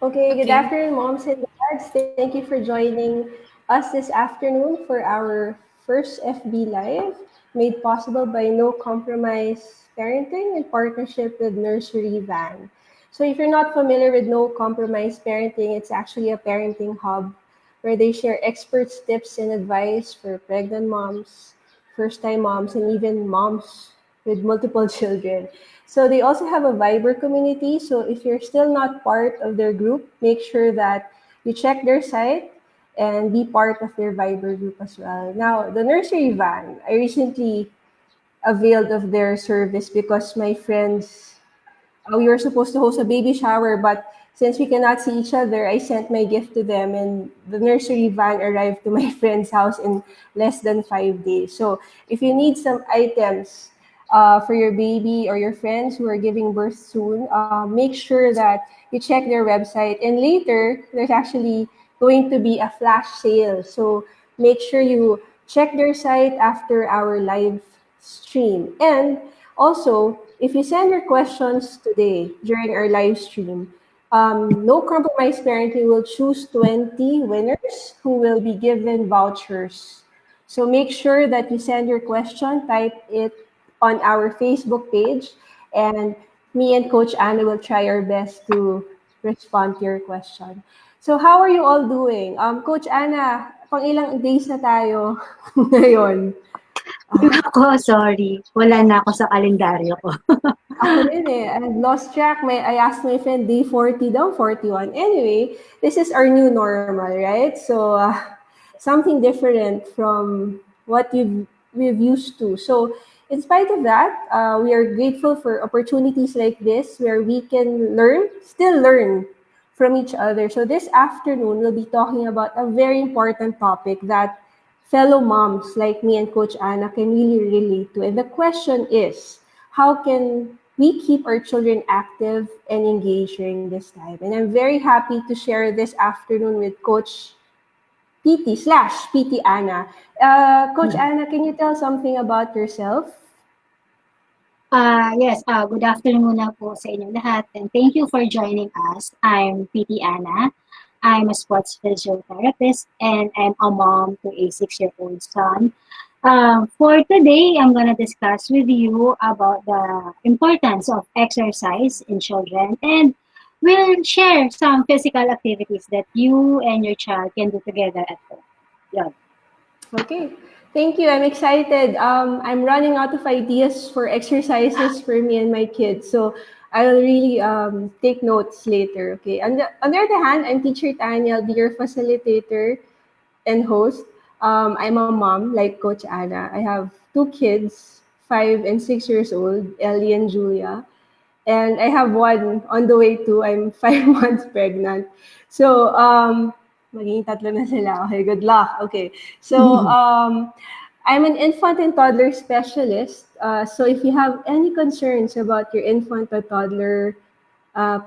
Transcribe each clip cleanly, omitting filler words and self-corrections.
Okay, good Okay. afternoon, moms and dads. Thank you for joining us this afternoon for our first FB Live, made possible by No Compromise Parenting in partnership with NurseryVan. So, if you're not familiar with No Compromise Parenting, it's actually a parenting hub where they share experts, tips, and advice for pregnant moms, first time moms, and even moms with multiple children. So they also have a Viber community. So if you're still not part of their group, make sure that you check their site and be part of their Viber group as well. Now, the nursery van, I recently availed of their service because my friends, we were supposed to host a baby shower, but since we cannot see each other, I sent my gift to them, and the nursery van arrived to my friend's house in less than 5 days. So if you need some items for your baby or your friends who are giving birth soon, make sure that you check their website. And later, there's actually going to be a flash sale. So make sure you check their site after our live stream. And also, if you send your questions today during our live stream, No Compromise Parenting will choose 20 winners who will be given vouchers. So make sure that you send your question, type it on our Facebook page, and me and Coach Anna will try our best to respond to your question. So how are you all doing? Coach Anna, pang ilang days na tayo ngayon? Naku, sorry. Wala na ako sa kalendaryo ko. Ako rin eh. I've lost track. I asked my friend, day 40 daw, 41. Anyway, this is our new normal, right? So, something different from what we've used to. So, in spite of that, we are grateful for opportunities like this where we can still learn from each other. So, this afternoon, we'll be talking about a very important topic that fellow moms like me and Coach Anna can really relate to. And the question is, how can we keep our children active and engaged during this time? And I'm very happy to share this afternoon with Coach PT/PT Anna. Coach Anna, can you tell something about yourself? Yes, good afternoon muna po sa inyo lahat and thank you for joining us. I'm PT Anna. I'm a sports physiotherapist and I'm a mom to a 6-year-old son. For today, I'm going to discuss with you about the importance of exercise in children and we'll share some physical activities that you and your child can do together at home. Yun. Okay. Thank you. I'm excited. I'm running out of ideas for exercises for me and my kids. So I'll really take notes later. Okay. On the other hand, I'm teacher Tanya. I'll be your facilitator and host. I'm a mom, like Coach Anna. I have two kids, 5 and 6 years old, Ellie and Julia. And I have one on the way too. I'm 5 months pregnant. So, magiging tatlo na sila. Okay, good luck. Okay. So, I'm an infant and toddler specialist. So if you have any concerns about your infant or toddler,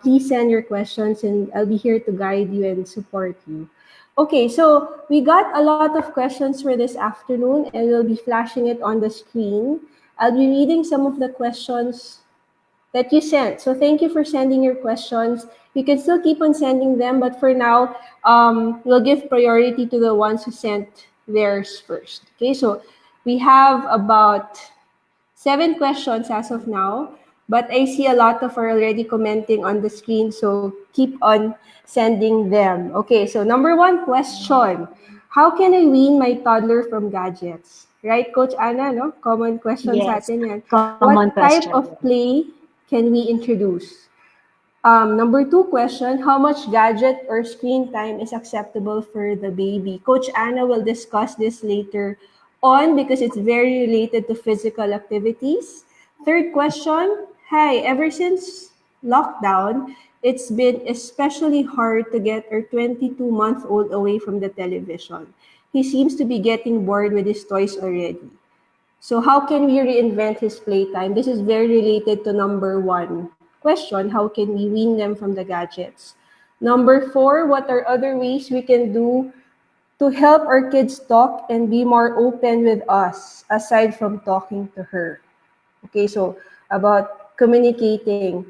please send your questions and I'll be here to guide you and support you. Okay, so we got a lot of questions for this afternoon and we'll be flashing it on the screen. I'll be reading some of the questions that you sent. So thank you for sending your questions. You can still keep on sending them, but for now, we'll give priority to the ones who sent theirs first. Okay, so we have about 7 questions as of now, but I see a lot of are already commenting on the screen, so keep on sending them. Okay, so number one question. How can I wean my toddler from gadgets? Right, Coach Anna, no? Common question sa Yes, atin yan. common What question. type of play can we introduce? Number two question, how much gadget or screen time is acceptable for the baby? Coach Anna will discuss this later on because it's very related to physical activities. Third question, hi, ever since lockdown, it's been especially hard to get our 22-month-old away from the television. He seems to be getting bored with his toys already. So how can we reinvent his playtime? This is very related to number one question. How can we wean them from the gadgets? Number four, what are other ways we can do to help our kids talk and be more open with us aside from talking to her? Okay, so about communicating.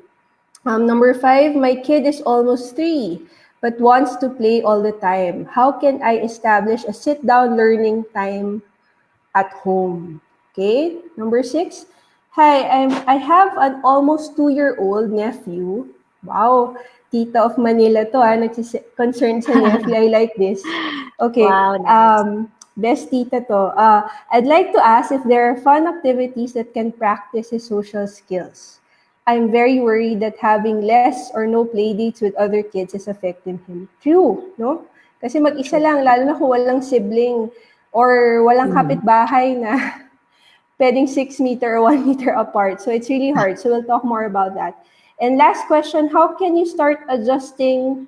Number 5, my kid is almost 3 but wants to play all the time. How can I establish a sit-down learning time at home? Okay. Number 6, hi, I have an almost 2-year-old nephew. Wow, tita of Manila to concerned sa nephew. I like this. Okay. Wow, nice. Best tita to. I'd like to ask if there are fun activities that can practice his social skills. I'm very worried that having less or no play dates with other kids is affecting him. True, no? Kasi mag-isa True. lang, lalo na kung walang sibling or walang Mhm. kapitbahay na pwedeng 6 meter or 1 meter apart. So it's really hard. So we'll talk more about that. And last question, how can you start adjusting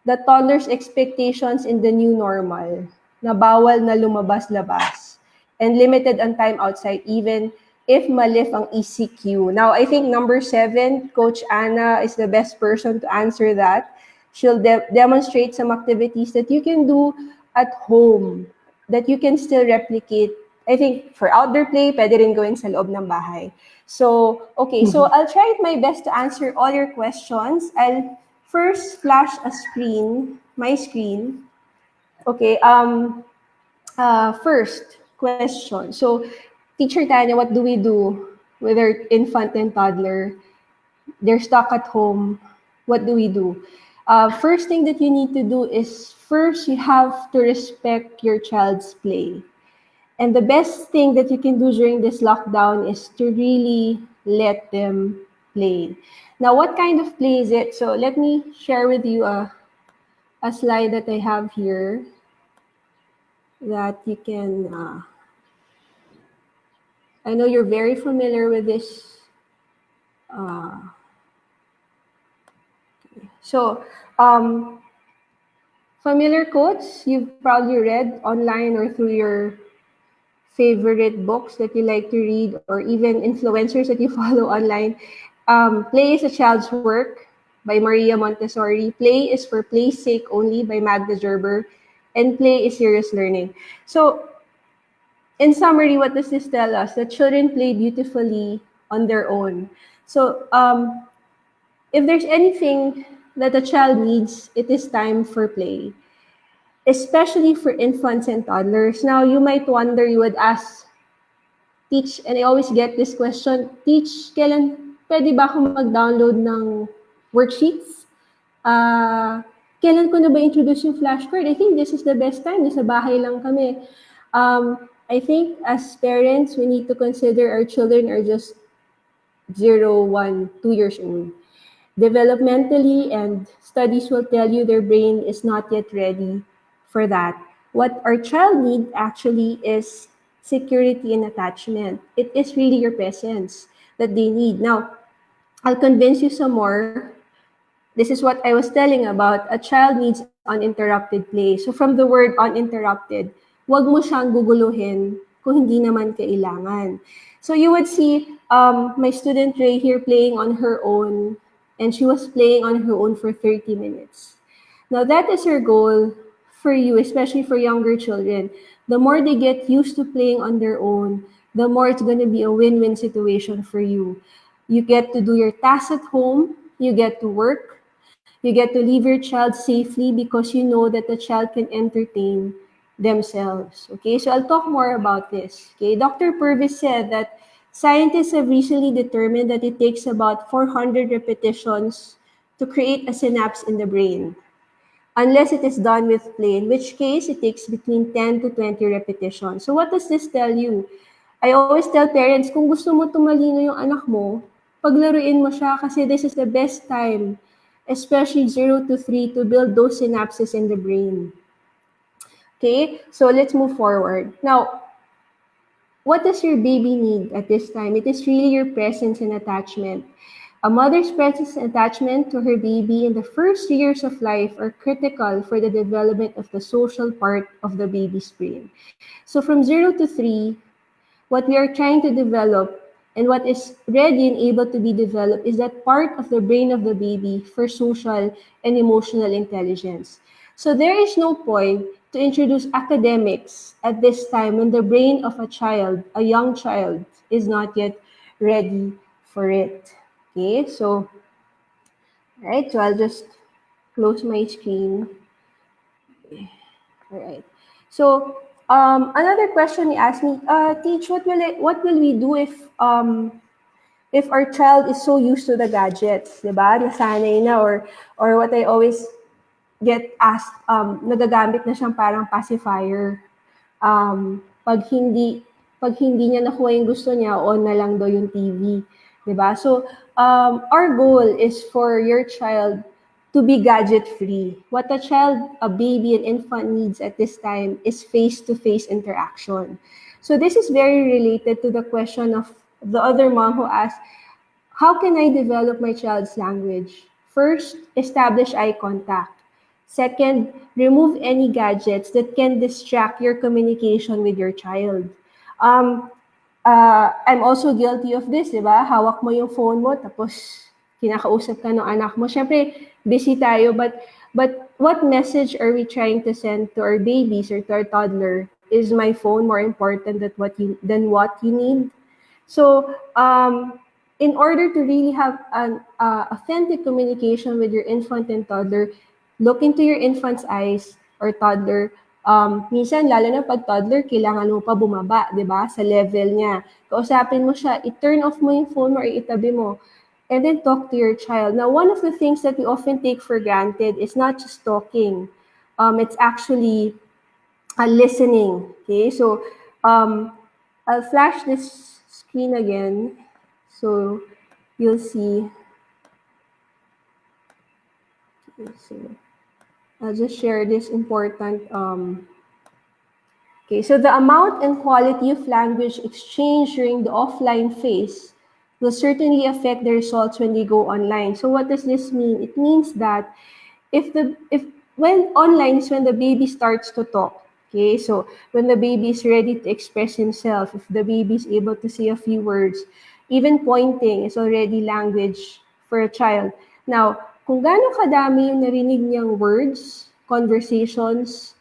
the toddler's expectations in the new normal na bawal na lumabas-labas and limited on time outside even if malif ang ECQ. Now, I think number 7, Coach Anna is the best person to answer that. She'll demonstrate some activities that you can do at home that you can still replicate. I think for outdoor play, pwede rin gawin sa loob ng bahay. So, okay, so Mhm. I'll try my best to answer all your questions. I'll first flash a screen, my screen. Okay, first question. So, Teacher Tanya, what do we do with our infant and toddler? They're stuck at home. What do we do? First thing that you need to do is first you have to respect your child's play. And the best thing that you can do during this lockdown is to really let them play. Now, what kind of play is it? So let me share with you a slide that I have here that you can, I know you're very familiar with this. So, familiar quotes you've probably read online or through your favorite books that you like to read or even influencers that you follow online. Play is a child's work by Maria Montessori. Play is for play's sake only by Magda Gerber. And play is serious learning. So, in summary, what does this tell us? That children play beautifully on their own. So, if there's anything that a child needs, it is time for play, especially for infants and toddlers. Now, you might wonder, you would ask, teach, and I always get this question, teach, pwede ba ako mag-download ng worksheets? Kailan ko na ba introduce yung flashcard? I think this is the best time. Nasa bahay lang kami. I think as parents, we need to consider our children are just 0, 1, 2 years old. Developmentally, and studies will tell you their brain is not yet ready for that. What our child needs actually is security and attachment. It is really your presence that they need. Now, I'll convince you some more. This is what I was telling about. A child needs uninterrupted play. So from the word uninterrupted, wag mo siyang guguluhin kung hindi naman kailangan. So you would see my student Ray here playing on her own, and she was playing on her own for 30 minutes. Now that is her goal for you, especially for younger children. The more they get used to playing on their own, the more it's going to be a win-win situation for you. You get to do your tasks at home, you get to work, you get to leave your child safely because you know that the child can entertain themselves. Okay, so I'll talk more about this. Okay, Dr. Purvis said that scientists have recently determined that it takes about 400 repetitions to create a synapse in the brain, unless it is done with play, in which case it takes between 10 to 20 repetitions. So what does this tell you? I always tell parents, kung gusto mo tumalino yung anak mo, paglaruin mo siya kasi this is the best time, especially 0 to 3, to build those synapses in the brain. Okay, so let's move forward. Now, what does your baby need at this time? It is really your presence and attachment. A mother's presence and attachment to her baby in the first years of life are critical for the development of the social part of the baby's brain. So from 0 to 3, what we are trying to develop and what is ready and able to be developed is that part of the brain of the baby for social and emotional intelligence. So there is no point to introduce academics at this time when the brain of a child, a young child, is not yet ready for it. Okay, so Right, so I'll just close my screen. All right. So another question he asked me, teach, what will we do if our child is so used to the gadgets, di ba? Nasanay na, or what I always get asked, nagagamit na siyang parang pacifier. Pag hindi niya nakuha yung gusto niya, on na lang daw yung TV, 'di ba? So, our goal is for your child to be gadget free. What a baby, an infant needs at this time is face-to-face interaction. So this is very related to the question of the other mom who asked, how can I develop my child's language? First, establish eye contact. Second, remove any gadgets that can distract your communication with your child. Um, I'm also guilty of this, di ba? Hawak mo yung phone mo, tapos kinakausap ka ng anak mo. Siyempre, busy tayo, but what message are we trying to send to our babies or to our toddler? Is my phone more important than what you need? So, in order to really have an authentic communication with your infant and toddler, look into your infant's eyes or toddler. Minsan, lalo na pag toddler, kailangan mo pa bumaba, di ba? Sa level niya. Kausapin mo siya, i-turn off mo yung phone mo or itabi mo. And then talk to your child. Now, one of the things that we often take for granted is not just talking. It's actually listening. Okay, so I'll flash this screen again so you'll see. Okay, so I'll just share this important. Okay, so the amount and quality of language exchange during the offline phase will certainly affect the results when they go online. So what does this mean? It means that if when online is when the baby starts to talk. Okay, so when the baby is ready to express himself, if the baby is able to say a few words, even pointing is already language for a child. Now, kung gaano kadami yung narinig niyang words, conversations,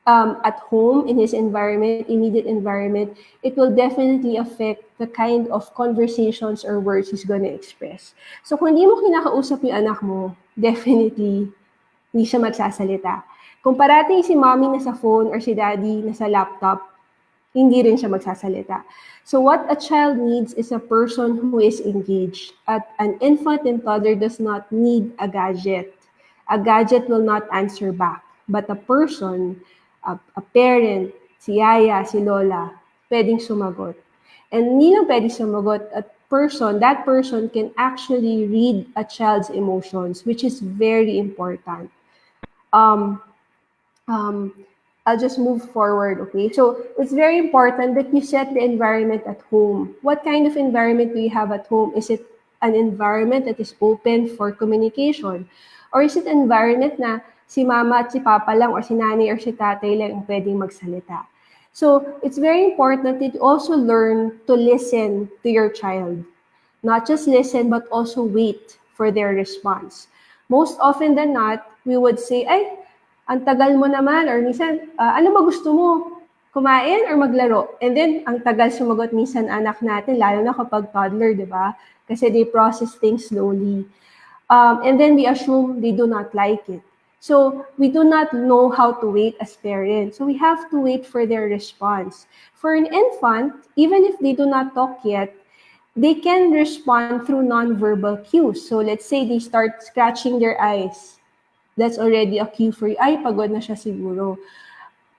at home, in his environment, immediate environment, it will definitely affect the kind of conversations or words he's gonna express. So kung hindi mo kinakausap yung anak mo, definitely hindi siya magsasalita. Kung parating si mommy nasa phone or si daddy nasa laptop, hindi rin siya magsasalita. So what a child needs is a person who is engaged. An infant and toddler does not need a gadget. A gadget will not answer back. But a person, a parent, si yaya, si lola, pwedeng sumagot. And hindi lang pwedeng sumagot, that person can actually read a child's emotions, which is very important. Um, um, I'll just move forward, okay? So it's very important that you set the environment at home. What kind of environment do you have at home? Is it an environment that is open for communication? Or is it an environment na si mama at si papa lang or si nanay or si tatay lang ang pwedeng magsalita? So it's very important that you also learn to listen to your child. Not just listen, but also wait for their response. Most often than not, we would say, ay, ang tagal mo naman, or minsan, ano ba gusto mo? Kumain or maglaro? And then, ang tagal sumagot minsan anak natin, lalo na kapag toddler, di ba? Kasi they process things slowly. And then we assume they do not like it. So we do not know how to wait as parents. So we have to wait for their response. For an infant, even if they do not talk yet, they can respond through nonverbal cues. So let's say they start scratching their eyes. That's already a cue for you. Ay, pagod na siya siguro.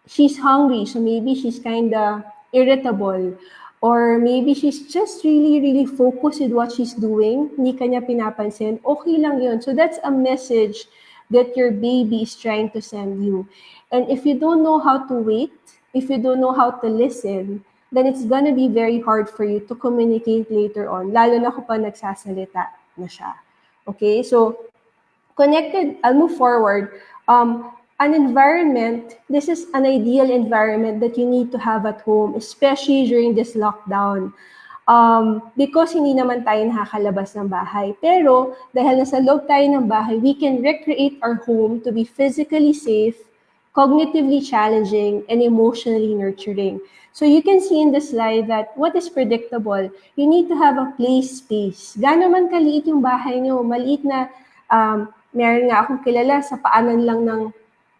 She's hungry, so maybe she's kinda irritable. Or maybe she's just really, really focused with what she's doing. Hindi ka niya pinapansin. Okay lang yun. So that's a message that your baby is trying to send you. And if you don't know how to wait, if you don't know how to listen, then it's gonna be very hard for you to communicate later on, lalo na kapag nagsasalita na siya. Okay, so connected, I'll move forward. An environment, this is an ideal environment that you need to have at home, especially during this lockdown. Because hindi naman tayo nakakalabas ng bahay. Pero dahil nasa loob tayo ng bahay, we can recreate our home to be physically safe, cognitively challenging, and emotionally nurturing. So you can see in the slide that what is predictable, you need to have a play space. Gaano man kaliit yung bahay nyo, maliit na Meron nga akong kilala sa paanan lang ng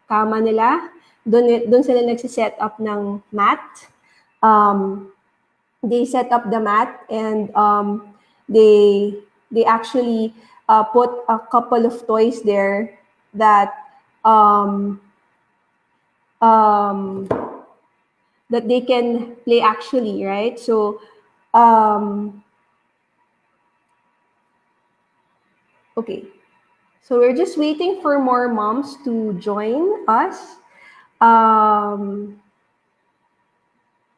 kama nila, doon sila nagsiset up ng mat. They set up the mat and they actually put a couple of toys there that um, that they can play actually, right? So okay, so we're just waiting for more moms to join us.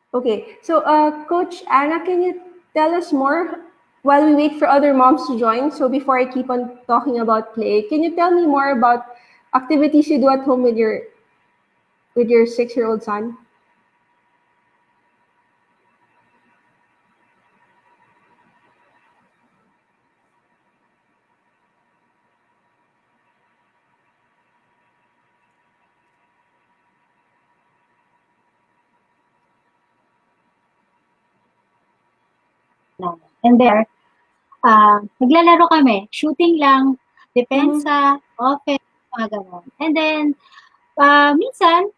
Okay, so Coach Anna, can you tell us more while we wait for other moms to join? So before I keep on talking about play, can you tell me more about activities you do at home with your 6-year-old son? And there, naglalaro kami. Shooting lang, Mm-hmm. depensa, offense, mga ganon. And then, minsan,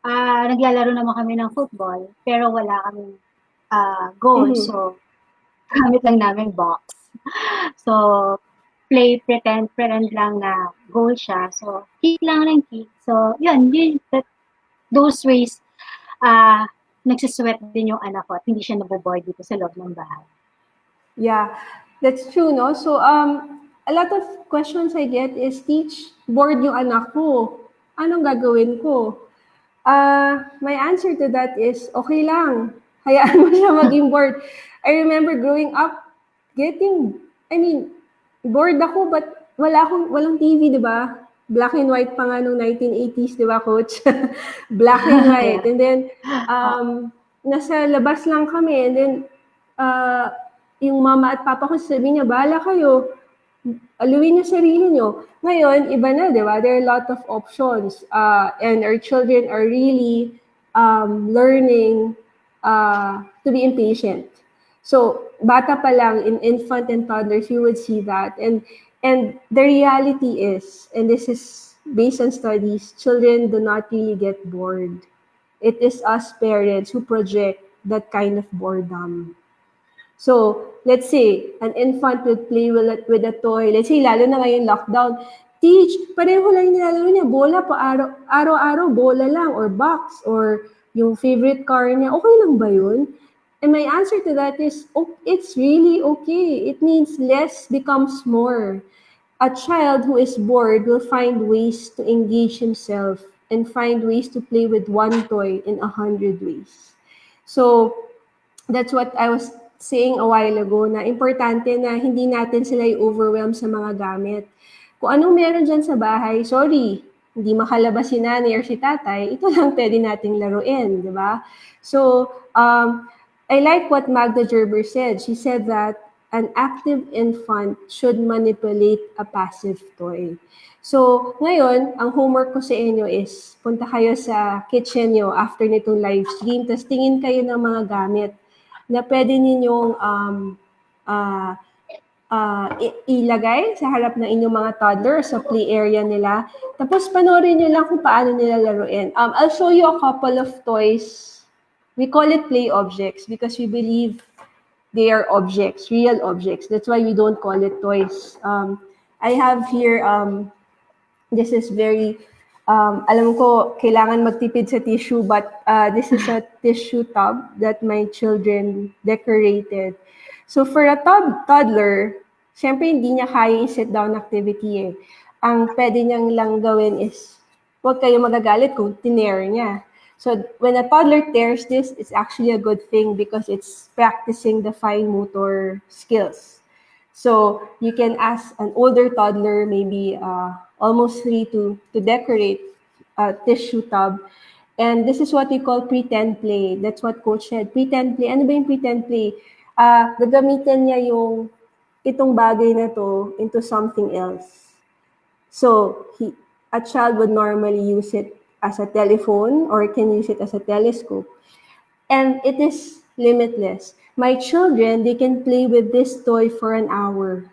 naglalaro naman kami ng football, pero wala kaming goal. Mm-hmm. So, gamit lang namin box. So, pretend lang na goal siya. So, kick lang ng kick. So, those ways, nagsisweat din yung anak ko at hindi siya naboboard dito sa loob ng bahay. Yeah, that's true, no? So, a lot of questions I get is, teach, bored yung anak ko. Anong gagawin ko? My answer to that is, okay lang. Hayaan mo siya maging bored. I remember growing up, bored ako, but walang TV, di ba? Black and white pa nga nung 1980s, di ba, Coach? Black and white. Yeah. And then, nasa labas lang kami. And then, yung mama at papa ko sabi niya, bahala kayo. Aluin yung sarili nyo. Ngayon, iba na, di ba? There are a lot of options. And our children are really learning to be impatient. So, bata pa lang, in infant and toddlers, you would see that. And the reality is, and this is based on studies, children do not really get bored. It is us parents who project that kind of boredom. So, let's say, an infant would play with a toy. Let's say, lalo na ngayon lockdown. Teach, pareho lang yung nilalaro niya. Bola pa, araw-araw, bola lang, or box, or yung favorite car niya. Okay lang ba yun? And my answer to that is, it's really okay. It means less becomes more. A child who is bored will find ways to engage himself and find ways to play with one toy in 100 ways. So, that's what I was saying a while ago, na importante na hindi natin sila i-overwhelm sa mga gamit. Kung anong meron dyan sa bahay, sorry, hindi makalabas si nanay or si tatay, ito lang pwede nating laruin, di ba? So, I like what Magda Gerber said. She said that an active infant should manipulate a passive toy. So, ngayon, ang homework ko sa inyo is, punta kayo sa kitchen nyo after nitong live stream, tapos tingin kayo ng mga gamit na pwede ninyong ilagay sa harap ng inyong mga toddler sa play area nila. Tapos panoorin nyo lang kung paano nila laruin. I'll show you a couple of toys. We call it play objects because we believe they are objects, real objects. That's why we don't call it toys. I have here, this is very, alam ko, kailangan magtipid sa tissue, but this is a tissue tub that my children decorated. So for a toddler, syempre hindi niya kaya yung sit-down activity eh. Ang pwede niyang lang gawin is, huwag kayo magagalit kung tiner niya. So when a toddler tears this, it's actually a good thing because it's practicing the fine motor skills. So you can ask an older toddler, maybe almost 3, to decorate a tissue tub. And this is what we call pretend play. That's what Coach said. Pretend play. Ano ba yung pretend play? Gagamitin niya itong bagay na to into something else. So a child would normally use it as a telephone or can use it as a telescope. And it is limitless. My children, they can play with this toy for an hour.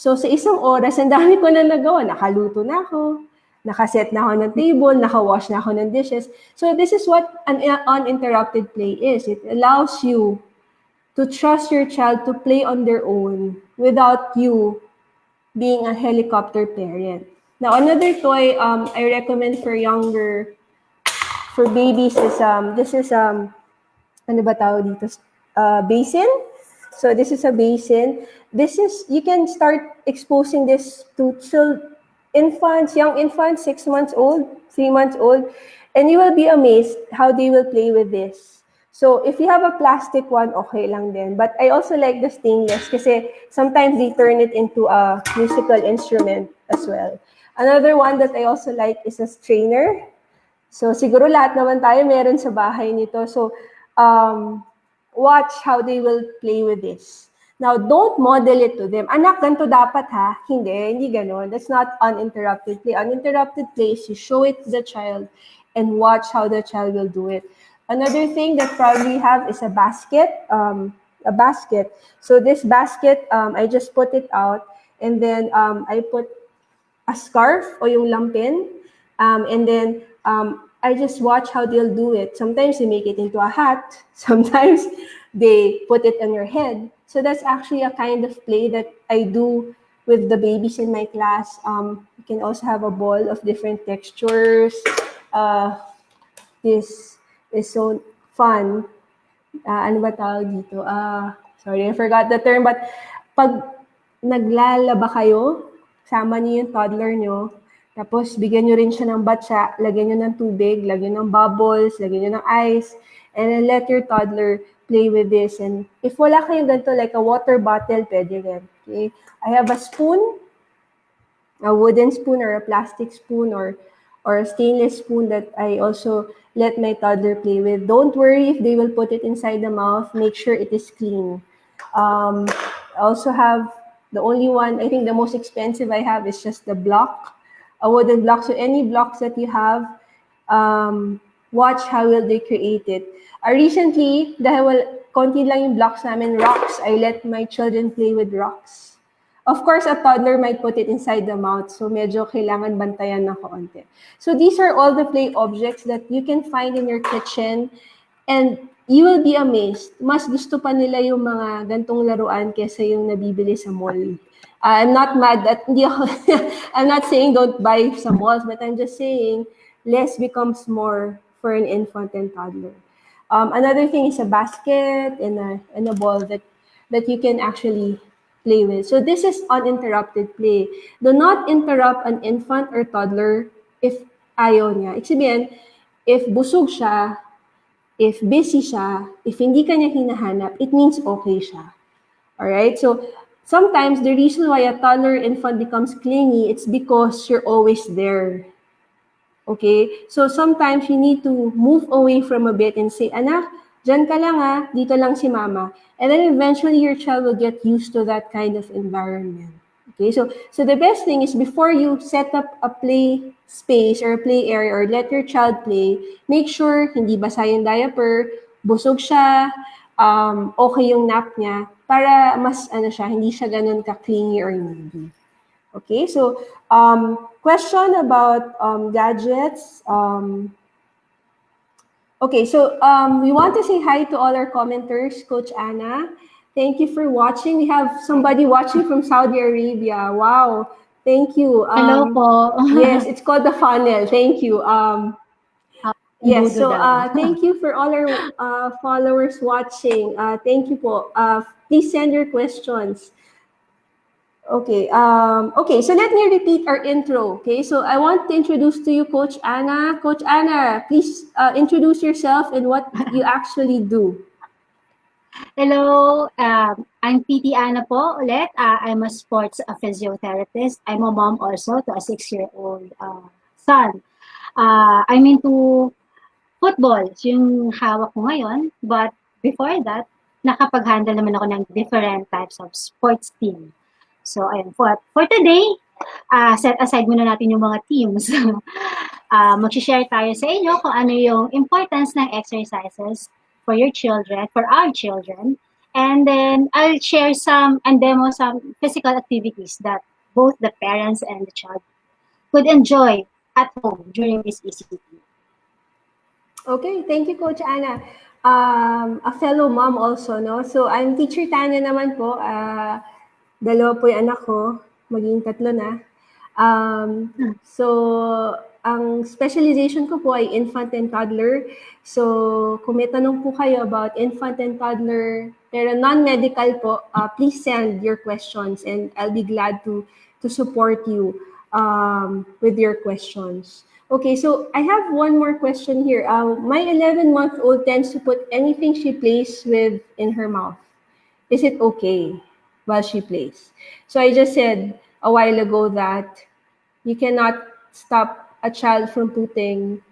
So sa isang oras, ang dami ko na nagawa. Nakaluto na ako, nakaset na ako ng table, nakawash na ako ng dishes. So this is what an uninterrupted play is. It allows you to trust your child to play on their own without you being a helicopter parent. Now, another toy I recommend for babies is this is ano ba tawag dito? Basin. So this is a basin. This is, you can start exposing this to infants, young infants, 6 months old, 3 months old, and you will be amazed how they will play with this. So if you have a plastic one, okay lang din. But I also like the stainless kasi sometimes they turn it into a musical instrument as well. Another one that I also like is a strainer. So siguro lahat naman tayo meron sa bahay nito. So watch how they will play with this. Now, don't model it to them. Anak, ganito dapat ha. Hindi ganon. That's not uninterrupted play. Uninterrupted play is you show it to the child and watch how the child will do it. Another thing that probably have is a basket. So this basket, I just put it out and then I put a scarf o yung lampin. And then I just watch how they'll do it. Sometimes they make it into a hat. Sometimes they put it on your head. So that's actually a kind of play that I do with the babies in my class. You can also have a ball of different textures. This is so fun. Ano ba tawag dito? Sorry, I forgot the term. But pag naglalaba kayo, sama niyo yung toddler nyo, tapos bigyan nyo rin siya ng batsa, lagyan nyo ng tubig, lagyan ng bubbles, lagyan nyo ng ice, and then let your toddler play with this. And if wala kayong ganito, like a water bottle, pwede rin. Okay? I have a spoon, a wooden spoon or a plastic spoon or a stainless spoon that I also let my toddler play with. Don't worry if they will put it inside the mouth. Make sure it is clean. I also have the only one, I think the most expensive I have is just the block, a wooden block. So any blocks that you have, watch how will they create it. Recently, dahil konti lang yung blocks namin, rocks, I let my children play with rocks. Of course, a toddler might put it inside the mouth, so medyo kailangan bantayan ng kaunti. So these are all the play objects that you can find in your kitchen, and you will be amazed. Mas gusto pa nila yung mga gantong laruan kesa yung nabibili sa mall. I'm not mad at, I'm not saying don't buy sa malls, but I'm just saying less becomes more for an infant and toddler. Another thing is a basket and a ball that you can actually play with. So this is uninterrupted play. Do not interrupt an infant or toddler if ayaw niya. Ibig sabihin, if busog siya, if busy siya, if hindi ka niya hinahanap, it means okay siya. Alright? So sometimes the reason why a toddler infant becomes clingy, it's because you're always there. Okay? So sometimes you need to move away from a bit and say, anak, dyan ka lang ha, dito lang si mama. And then eventually your child will get used to that kind of environment. Okay, so the best thing is before you set up a play space or a play area or let your child play, make sure hindi basa yung diaper, busog siya, okay yung nap niya, para mas hindi siya ganun ka-clingy or needy. Okay, so question about gadgets. Okay, so we want to say hi to all our commenters, Coach Anna. Thank you for watching. We have somebody watching from Saudi Arabia. Wow, thank you. Hello po. Yes, it's called the funnel. Thank you. Yes, so thank you for all our followers watching. Thank you po. Please send your questions. Okay, okay, so let me repeat our intro, okay? So I want to introduce to you Coach Anna. Coach Anna, please introduce yourself and what you actually do. Hello, I'm PT Anna po ulit. I'm a sports physiotherapist. I'm a mom also to a 6-year-old son. I'm into football, yung hawak ko ngayon. But before that, nakapag-handle naman ako ng different types of sports team. So, ayun, for today, set aside muna natin yung mga teams. Mag-share tayo sa inyo kung ano yung importance ng exercises for your children, for our children, And then I'll share some and demo some physical activities that both the parents and the child could enjoy at home during this ECT. Okay, thank you, Coach Anna. A fellow mom also, no? So, I'm Teacher Tanya naman po. Dalawa po yung anak ko, maging tatlo na. So, ang specialization ko po ay infant and toddler. So, kung may tanong po kayo about infant and toddler, pero non-medical po, please send your questions and I'll be glad to support you with your questions. Okay, so I have one more question here. My 11-month-old tends to put anything she plays with in her mouth. Is it okay while she plays? So I just said a while ago that you cannot stop a child from putting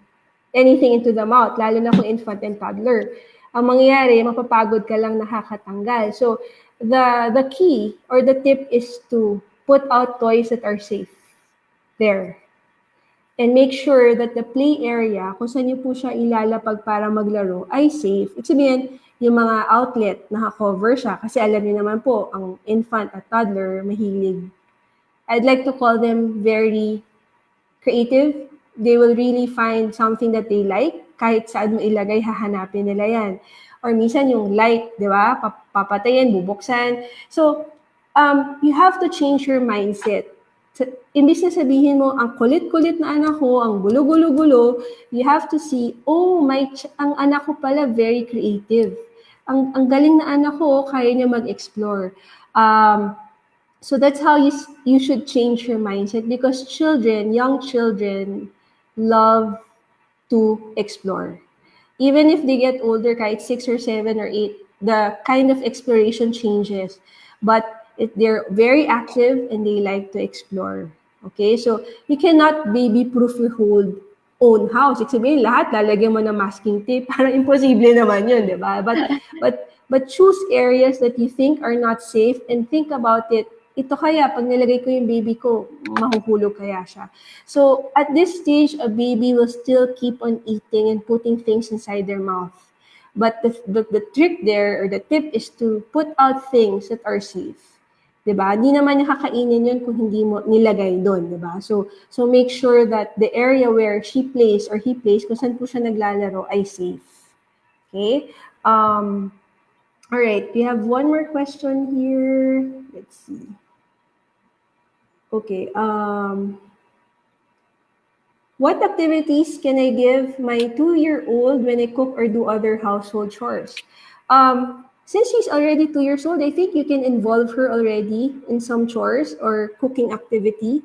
anything into the mouth, lalo na kung infant and toddler. Ang mangyayari, mapapagod ka lang nakakatanggal. So the key or the tip is to put out toys that are safe there. And make sure that the play area, kung saan niyo po siya ilalapag para maglaro, ay safe. Ibig sabihin, yung mga outlet, naka-cover siya. Kasi alam niyo naman po, ang infant at toddler, mahilig. I'd like to call them very creative. They will really find something that they like. Kahit saan mo ilagay, hahanapin nila yan. Or minsan yung light, di ba? Papatayin, bubuksan. So, you have to change your mindset. Imbis na sabihin mo, ang kulit-kulit na anak ko, ang gulo-gulo-gulo, you have to see, oh, ang anak ko pala very creative. Ang galing na anak ko, kaya niya mag-explore. So that's how you should change your mindset because young children love to explore. Even if they get older, kahit 6 or 7 or 8, the kind of exploration changes. But they're very active and they like to explore. Okay? So, you cannot baby-proof your whole own house. Ibig sabihin, lahat lalagyan mo ng masking tape. Parang imposible naman yun, di ba? But choose areas that you think are not safe and think about it. Ito kaya, pag nilagay ko yung baby ko, mahuhulog kaya siya. So, at this stage, a baby will still keep on eating and putting things inside their mouth. But the trick there, or the tip, is to put out things that are safe. Diba? Hindi naman niya kakainin yun kung hindi mo nilagay doon, diba? So make sure that the area where she plays or he plays, kung saan po siya naglalaro, ay safe. Okay? All right, we have one more question here. Let's see. Okay. What activities can I give my 2-year-old when I cook or do other household chores? Since she's already 2 years old, I think you can involve her already in some chores or cooking activity.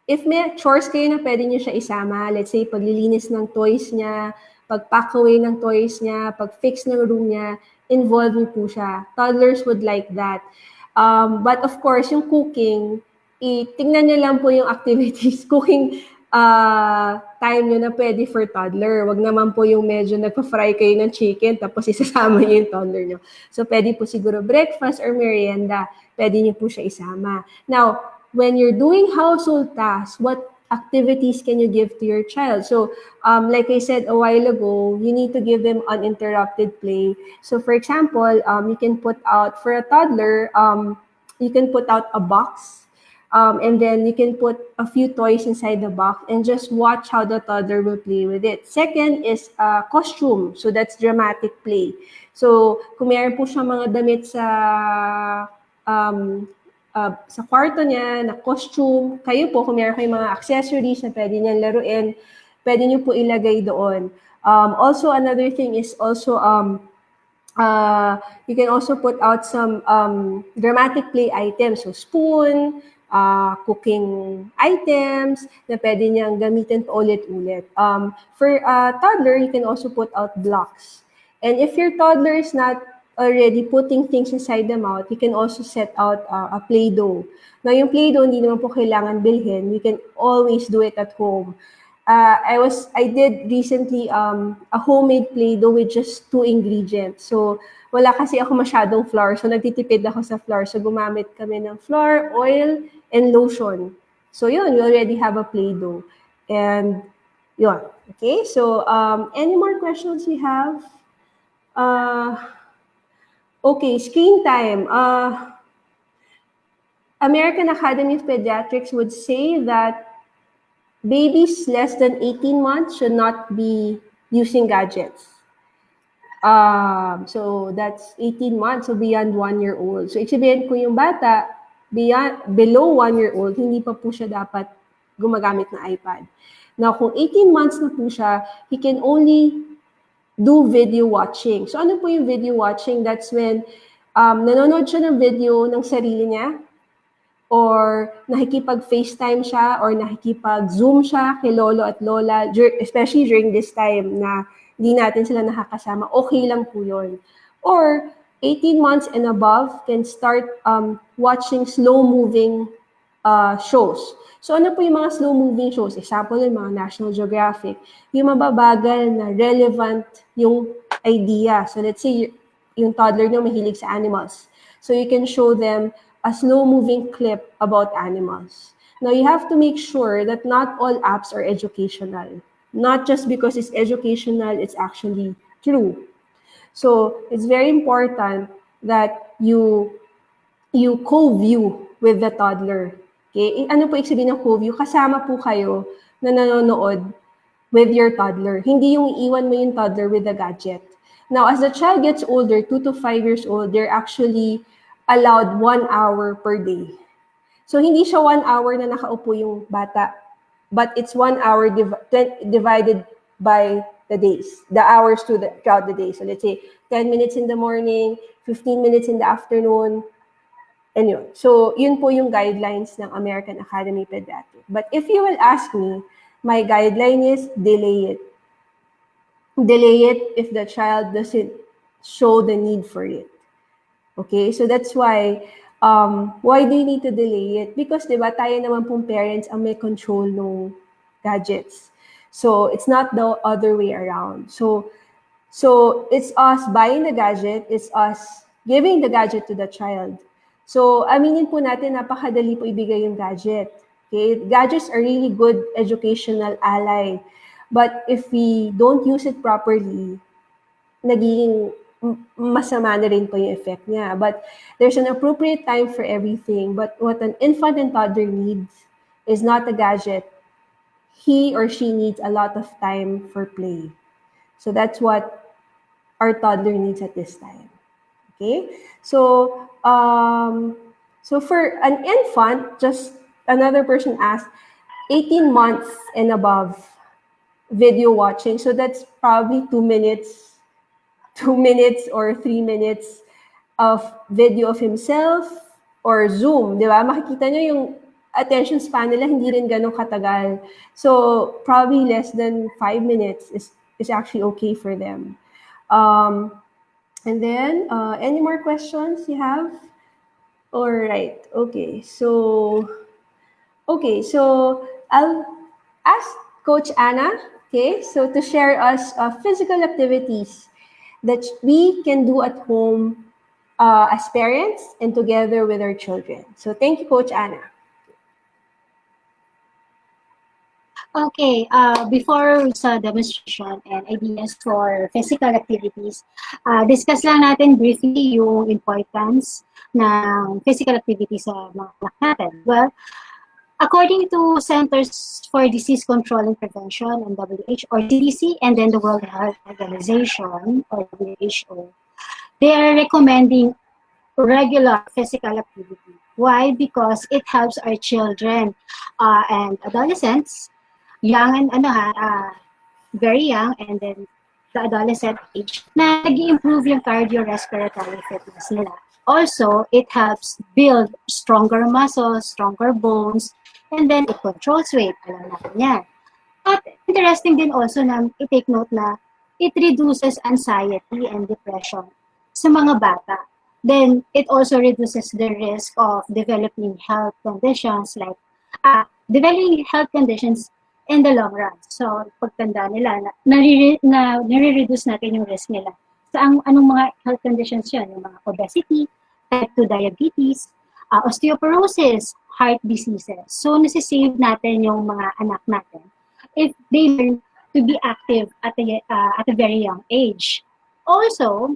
If may chores kayo na pwede niyo siya isama, let's say paglilinis ng toys niya, pag-pack away ng toys niya, pag-fix ng room niya, involve niyo po siya. Toddlers would like that. But of course, yung cooking, tingnan niyo lang po yung activities, cooking time nyo na pwede for toddler. Wag naman po yung medyo nagpa-fry kayo ng chicken tapos isasama niyo yung toddler nyo. So, pwede po siguro breakfast or merienda, pwede niyo po siya isama. Now, when you're doing household tasks, what activities can you give to your child? So, like I said a while ago, you need to give them uninterrupted play. So, for example, you can put out, for a toddler, you can put out a box, and then you can put a few toys inside the box and just watch how the toddler will play with it. Second is costume. So, that's dramatic play. So, kung meron po siyang mga damit sa kwarto niya, na costume, kayo po, kung meron kayong mga accessories na pwede niyan laruin, pwede niyo po ilagay doon. Also, another thing is also, you can also put out some dramatic play items. So, spoon, cooking items na pwede niyang gamitin pa ulit-ulit. For toddler, you can also put out blocks. And if your toddler is not already putting things inside the mouth, you can also set out a Play-Doh. Now, yung Play-Doh, hindi naman po kailangan bilhin. You can always do it at home. I did recently a homemade Play-Doh with just 2 ingredients. So, wala kasi ako masyadong flour. So, nagtitipid ako sa flour. So, gumamit kami ng flour, oil, and lotion. So, yun, we already have a Play-Doh. And, yun. Okay, so, any more questions you have? Okay, screen time. American Academy of Pediatrics would say that babies less than 18 months should not be using gadgets. So that's 18 months, so beyond 1 year old. So, ibig sabihin kung yung bata, below 1 year old, hindi pa po siya dapat gumagamit ng iPad. Now, kung 18 months na po siya, he can only do video watching. So, ano po yung video watching? That's when nanonood siya ng video ng sarili niya, or nakikipag-FaceTime siya, or nakikipag-Zoom siya kay lolo at lola, especially during this time na hindi natin sila nakakasama, okay lang po yun. Or 18 months and above can start watching slow-moving shows. So ano po yung mga slow-moving shows? Example, yung mga National Geographic. Yung mababagal na relevant yung idea. So let's say yung toddler nyo mahilig sa animals. So you can show them a slow-moving clip about animals. Now, you have to make sure that not all apps are educational. Not just because it's educational, it's actually true. So, it's very important that you co-view with the toddler. Okay? Ano po ibig sabihin ng co-view? Kasama po kayo na nanonood with your toddler. Hindi yung iwan mo yung toddler with the gadget. Now, as the child gets older, 2 to 5 years old, they're actually allowed 1 hour per day. So, hindi siya 1 hour na nakaupo yung bata, but it's 1 hour divided by the days, the hours throughout the day. So, let's say 10 minutes in the morning, 15 minutes in the afternoon, and yun. So, yun po yung guidelines ng American Academy of Pediatrics. But if you will ask me, my guideline is delay it. Delay it if the child doesn't show the need for it. Okay, so that's why do you need to delay it? Because, di ba, tayo naman pong parents ang may control ng gadgets. So, it's not the other way around. So it's us buying the gadget, it's us giving the gadget to the child. So, aminin po natin, napakadali po ibigay yung gadget. Okay, gadgets are really good educational ally. But if we don't use it properly, nagiging masama na rin po yung effect niya. But there's an appropriate time for everything. But what an infant and toddler needs is not a gadget. He or she needs a lot of time for play. So that's what our toddler needs at this time. Okay? So, so for an infant, just another person asked, 18 months and above video watching. So that's probably 2 minutes or 3 minutes of video of himself or Zoom, di ba? Makikita nyo yung attention span nila hindi rin ganun katagal. So, probably less than 5 minutes is actually okay for them. And then, any more questions you have? All right. Okay. So I'll ask Coach Anna, okay, so to share us physical activities that we can do at home as parents and together with our children. So thank you, Coach Anna. Okay, before sa demonstration and ideas for physical activities, discuss lang natin briefly yung importance ng physical activities sa mga anak natin. Well, according to Centers for Disease Control and Prevention and WHO or CDC and then the World Health Organization or WHO, they are recommending regular physical activity. Why? Because it helps our children and adolescents, young and very young, and then the adolescent age, na nag-improve yung cardiorespiratory fitness nila. Also, it helps build stronger muscles, stronger bones, and then it controls weight. Alam natin yan. But interesting din also na i-take note na it reduces anxiety and depression sa mga bata. Then, it also reduces the risk of developing health conditions like developing health conditions in the long run. So, pagtanda nila, nare-reduce natin yung risk nila. Sa anong mga health conditions yun? Yung mga obesity, type 2 diabetes, osteoporosis, heart diseases. So, nasisave natin yung mga anak natin if they learn to be active at a very young age. Also,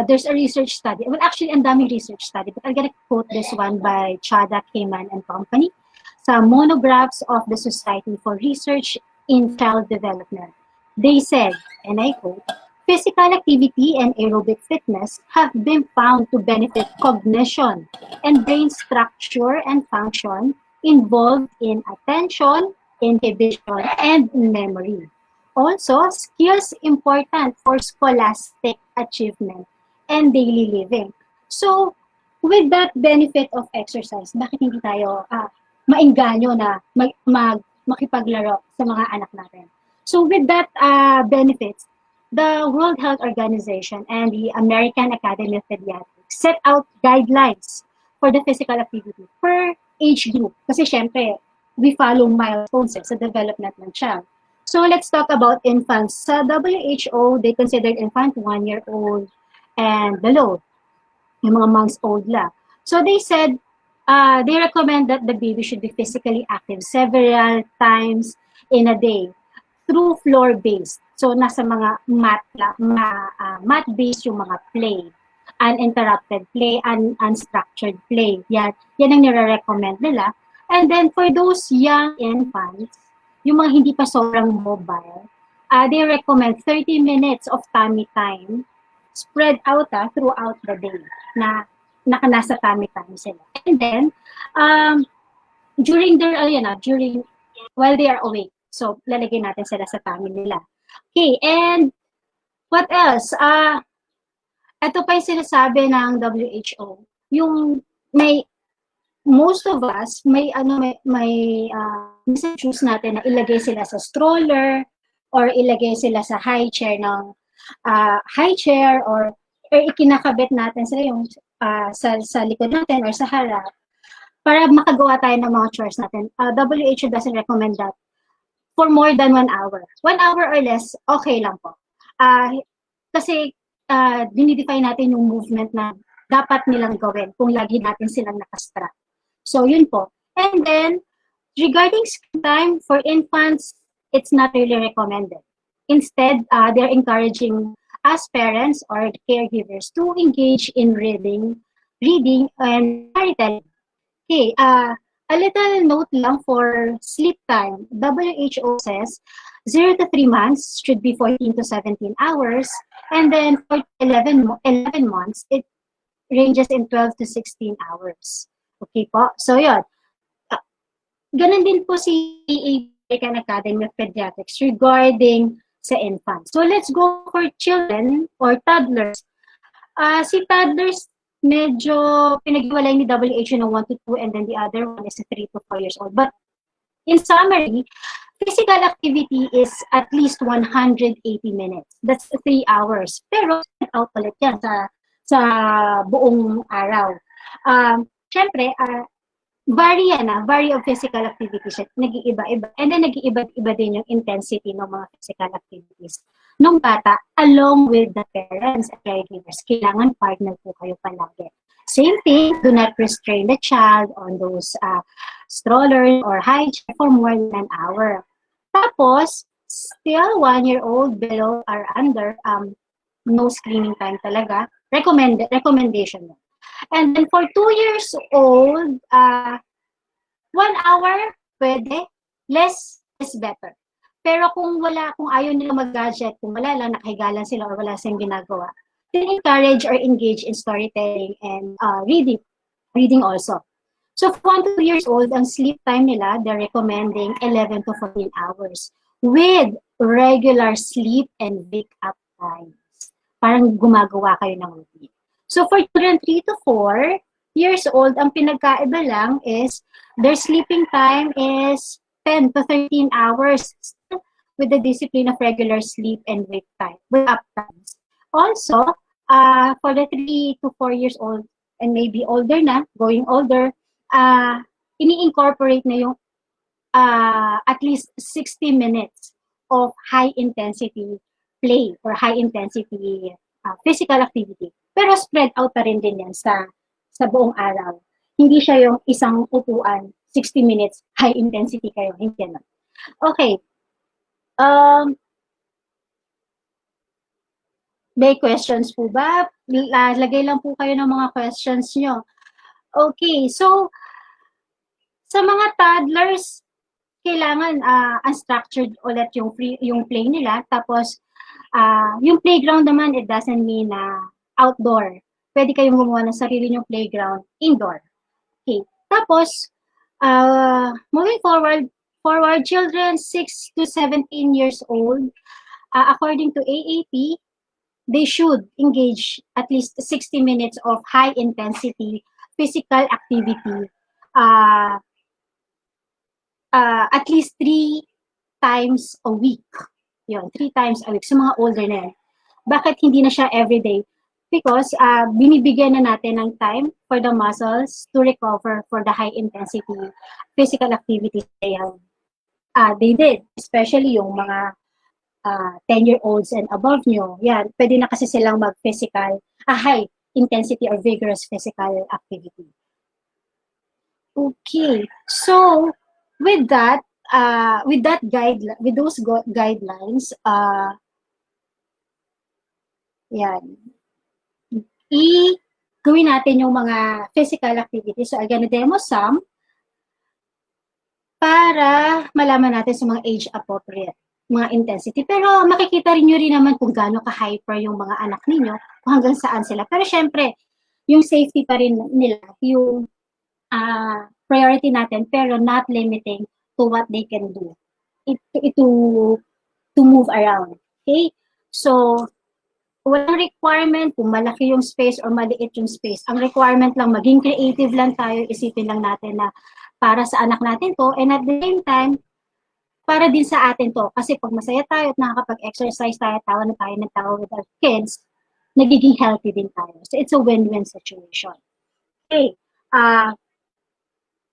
there's a research study. Well, actually, ang daming research study, but I'm gonna quote this one by Chada Kaman and Company sa Monographs of the Society for Research in Child Development. They said, and I quote, physical activity and aerobic fitness have been found to benefit cognition and brain structure and function involved in attention, inhibition, and memory. Also, skills important for scholastic achievement and daily living. So, with that benefit of exercise, bakit hindi tayo maengganyo na makipaglaro sa mga anak natin? So, with that benefits, the World Health Organization and the American Academy of Pediatrics set out guidelines for the physical activity per age group. Kasi syempre, we follow milestones sa development ng child. So let's talk about infants. Sa WHO, they considered infant 1-year-old and below, yung mga months old la. So they said, they recommend that the baby should be physically active several times in a day through floor-based. So nasa mga mat-based yung mga play, uninterrupted play, unstructured play. Yan ang nire-recommend nila. And then for those young infants, yung mga hindi pa sobrang mobile, they recommend 30 minutes of tummy time spread out throughout the day na nasa tummy time sila. And then, during while they are awake, so lalagyan natin sila sa tummy nila. Okay, and what else? Ito pa yung sinasabi ng WHO, yung most of us may choose natin na ilagay sila sa stroller or ilagay sila sa high chair or ikinakabit natin sila yung sa likod natin or sa harap para makagawa tayo ng mga chores natin. WHO doesn't recommend that for more than 1 hour. 1 hour or less, okay lang po. Kasi dinidefine natin yung movement na dapat nilang gawin kung lagi natin silang nakastrap. So, yun po. And then, regarding screen time for infants, it's not really recommended. Instead, they're encouraging us parents or caregivers to engage in reading and storytelling. Okay, a little note lang for sleep time. WHO says 0 to 3 months should be 14 to 17 hours. And then for 11 months, it ranges in 12 to 16 hours. Okay po? So, yun. Ganun din po si American Academy of Pediatrics regarding sa infants. So, let's go for children or toddlers. Si toddlers, medyo pinag-iwalay ni WHO ng 1 to 2 and then the other one is 3 to 4 years old. But in summary, physical activity is at least 180 minutes. That's 3 hours. Pero, out ulit yan sa buong araw. Siyempre, vary of physical activities. Nag-iiba-iba. And then, nag-iiba-iba din yung intensity ng mga physical activities nung bata along with the parents and caregivers. Kailangan partner po kayo palagi. Same thing, do not restrain the child on those strollers or high chair for more than an hour. Tapos, still 1-year-old below or under, no screening time talaga. Recommendation. And then for 2 years old, 1 hour, pwede. Less is better. Pero kung ayaw nila mag-gadget, kung wala lang, nakahiga lang sila or wala silang ginagawa, then encourage or engage in storytelling and reading also. So for 1 to 2 years old, ang sleep time nila, they're recommending 11 to 14 hours with regular sleep and wake up times. Parang gumagawa kayo ng routine. So for children 3 to 4 years old, ang pinagkaiba lang is their sleeping time is 10 to 13 hours with the discipline of regular sleep and wake up times. Also, for the 3 to 4 years old and maybe older na, going older, ini-incorporate na yung at least 60 minutes of high-intensity play or high-intensity physical activity. Pero spread out pa rin din yan sa buong araw. Hindi siya yung isang upuan, 60 minutes, high intensity kayo. Hindi yan. Okay. May questions po ba? Lagay lang po kayo ng mga questions nyo. Okay, so sa mga toddlers, kailangan unstructured ulit yung play nila. Tapos, yung playground naman, it doesn't mean outdoor. Pwede kayong gumawa ng sarili nyong playground indoor. Okay. Tapos, moving forward, children 6 to 17 years old, according to AAP, they should engage at least 60 minutes of high intensity physical activity, uh, at least 3 times a week. Yun, 3 times a week sa mga older na yan. Bakit hindi na siya everyday? Because binibigyan na natin ng time for the muscles to recover for the high intensity physical activities they did. Especially yung mga 10-year-olds and above nyo. Yan, pwede na kasi silang mag-physical, high intensity or vigorous physical activity. Okay, so with those guidelines, yan, gawin natin yung mga physical activities. So I'm gonna demo some para malaman natin sa mga age appropriate, mga intensity. Pero makikita rin nyo rin naman kung gaano ka-hyper yung mga anak ninyo, kung hanggang saan sila. Pero syempre, yung safety pa rin nila, yung priority natin, pero not limiting to what they can do to move around. Okay? So, walang requirement kung malaki yung space or maliit yung space. Ang requirement lang, maging creative lang tayo, isipin lang natin na para sa anak natin to, and at the same time, para din sa atin to. Kasi pag masaya tayo at nakakapag-exercise tayo, tawa na tayo ng tawa with our kids, nagiging healthy din tayo. So, it's a win-win situation. Okay.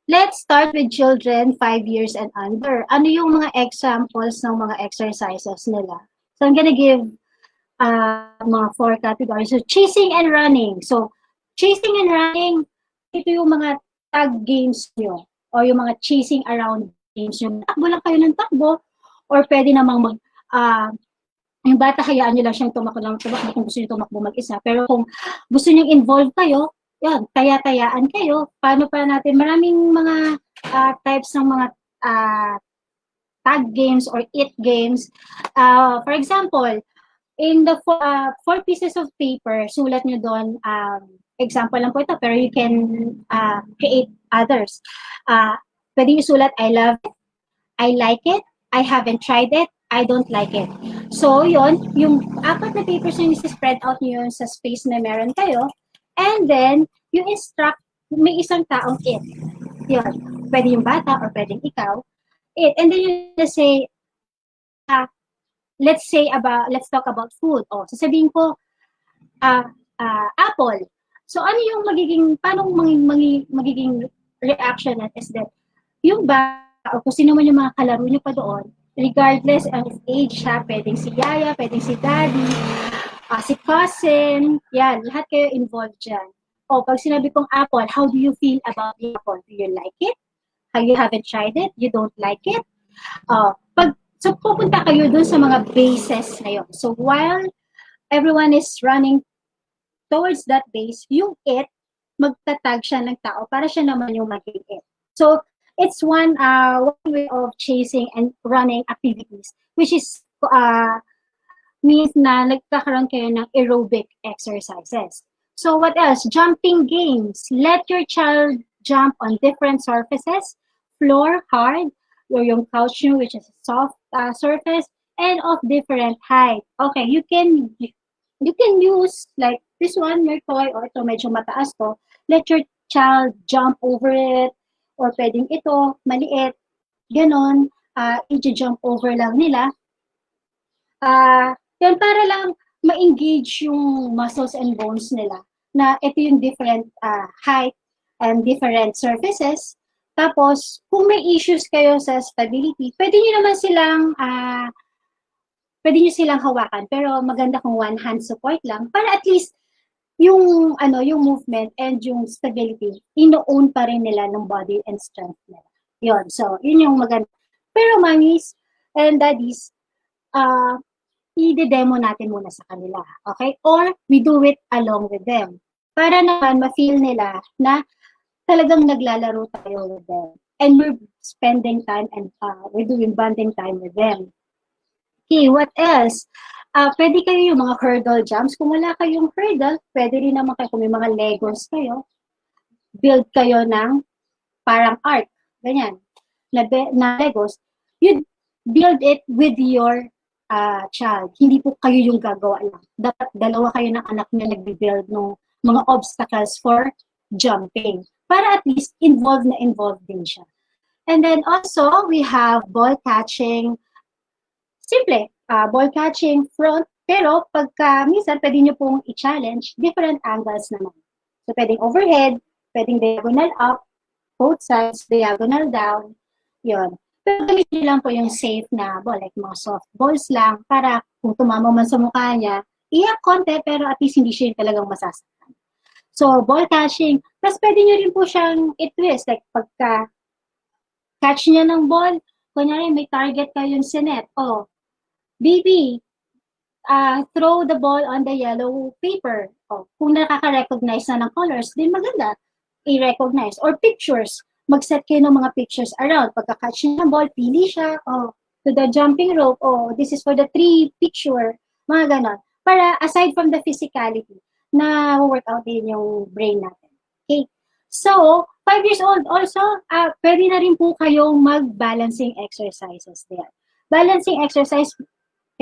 Let's start with children 5 years and under. Ano yung mga examples ng mga exercises nila? So, I'm gonna give mga 4 categories. So, chasing and running. So, chasing and running, ito yung mga tag games nyo o yung mga chasing around games nyo. Takbo lang kayo ng takbo or pwede namang yung bata, hayaan nyo lang siyang tumakbo kung gusto nyo tumakbo mag-isa. Pero kung gusto nyo involve kayo, yan, taya-tayaan kayo. Paano pa natin? Maraming mga types ng mga tag games or it games. For example, in the 4 pieces of paper, sulat nyo doon, example lang po ito, pero you can create others. Pwede nyo sulat, I love it, I like it, I haven't tried it, I don't like it. So, yun, yung 4 na papers yung spread out nyo yun sa space na meron kayo, and then, you instruct, may isang taong it. Yun, pwede yung bata or pwedeng ikaw, it. And then you just say, let's talk about food. Sasabihin ko, apple. So, ano yung paano magiging reaction at is that, yung bata, o kung sino man yung mga kalaro nyo pa doon, regardless of age siya, pwedeng si yaya, pwedeng si daddy, si cousin, yan, lahat kayo involved dyan. Pag sinabi kong apple, how do you feel about the apple? Do you like it? You haven't tried it? You don't like it? So, pupunta kayo dun sa mga bases na yun. So, while everyone is running towards that base, yung it, magtatag siya ng tao para siya naman yung maging it. So, it's one way of chasing and running activities, which is means na nagkakaroon kayo ng aerobic exercises. So, what else? Jumping games. Let your child jump on different surfaces, floor, hard, or yung couch nyo, which is a soft surface, and of different height. Okay, you can use like this one, your toy, or ito medyo mataas to. Let your child jump over it, or pwedeng ito, maliit, ganon, i-jump over lang nila. Yan, para lang ma-engage yung muscles and bones nila na ito yung different height and different surfaces. Tapos, kung may issues kayo sa stability, pwede nyo silang hawakan, pero maganda kung one-hand support lang para at least yung movement and yung stability, ino-own pa rin nila ng body and strength nila. Yun, so, yun yung maganda. Pero mommies and daddies, i-demo natin muna sa kanila. Okay? Or we do it along with them. Para naman ma-feel nila na talagang naglalaro tayo with them. And we're spending time and we're doing bonding time with them. Okay, what else? Pwede kayo yung mga hurdle jumps. Kung wala kayong hurdle, pwede rin naman kayo, kung may mga Legos kayo, build kayo ng parang arc, ganyan, na Legos, you build it with your child. Hindi po kayo yung gagawa lang. Dapat dalawa kayo ng anak niyo nagbe-build ng mga obstacles for jumping. Para at least involved din siya. And then also, we have ball catching. Simple, ball catching front. Pero pagka minsan, pwede nyo pong i-challenge different angles naman. So, pwedeng overhead, pwedeng diagonal up, both sides, diagonal down, yon. Pero gamitin lang po yung safe na ball, like mga soft balls lang, para kung tumama man sa mukha niya, iyak konti, pero at least hindi siya yung talagang masasaktan. So, ball catching, plus pwede nyo rin po siyang i-twist, like pagka catch niya ng ball, kunyari may target kayo yung sinet, oh, baby, throw the ball on the yellow paper. Oh, kung nakaka-recognize na ng colors, din maganda i-recognize. Or pictures. Mag-set kayo ng mga pictures around. Pagka-catch niya ng ball, pili siya. Oh, to the jumping rope. Oh, this is for the 3 picture. Mga ganon. Para aside from the physicality, na work out din yung brain natin. Okay? So, 5 years old also, pwede na rin po kayong mag-balancing exercises there. Balancing exercise,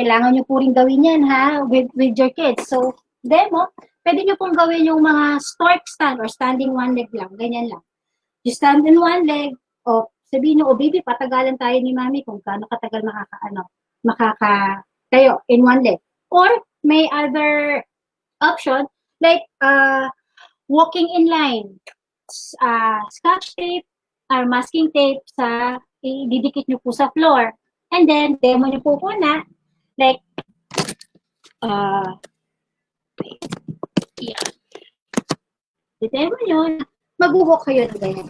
kailangan nyo po rin gawin yan ha, with your kids. So, demo, pwede nyo pong gawin yung mga stork stand or standing one leg lang, ganyan lang. You stand in one leg, o sabihin nyo, baby, patagalan tayo ni mami kung gaano katagal tayo in one leg. Or, may other option, like, walking in line, scotch tape, or masking tape ididikit nyo po sa floor. And then, demo nyo po muna, like, yeah. Demo nyo, mag-walk kayo ng ganyan.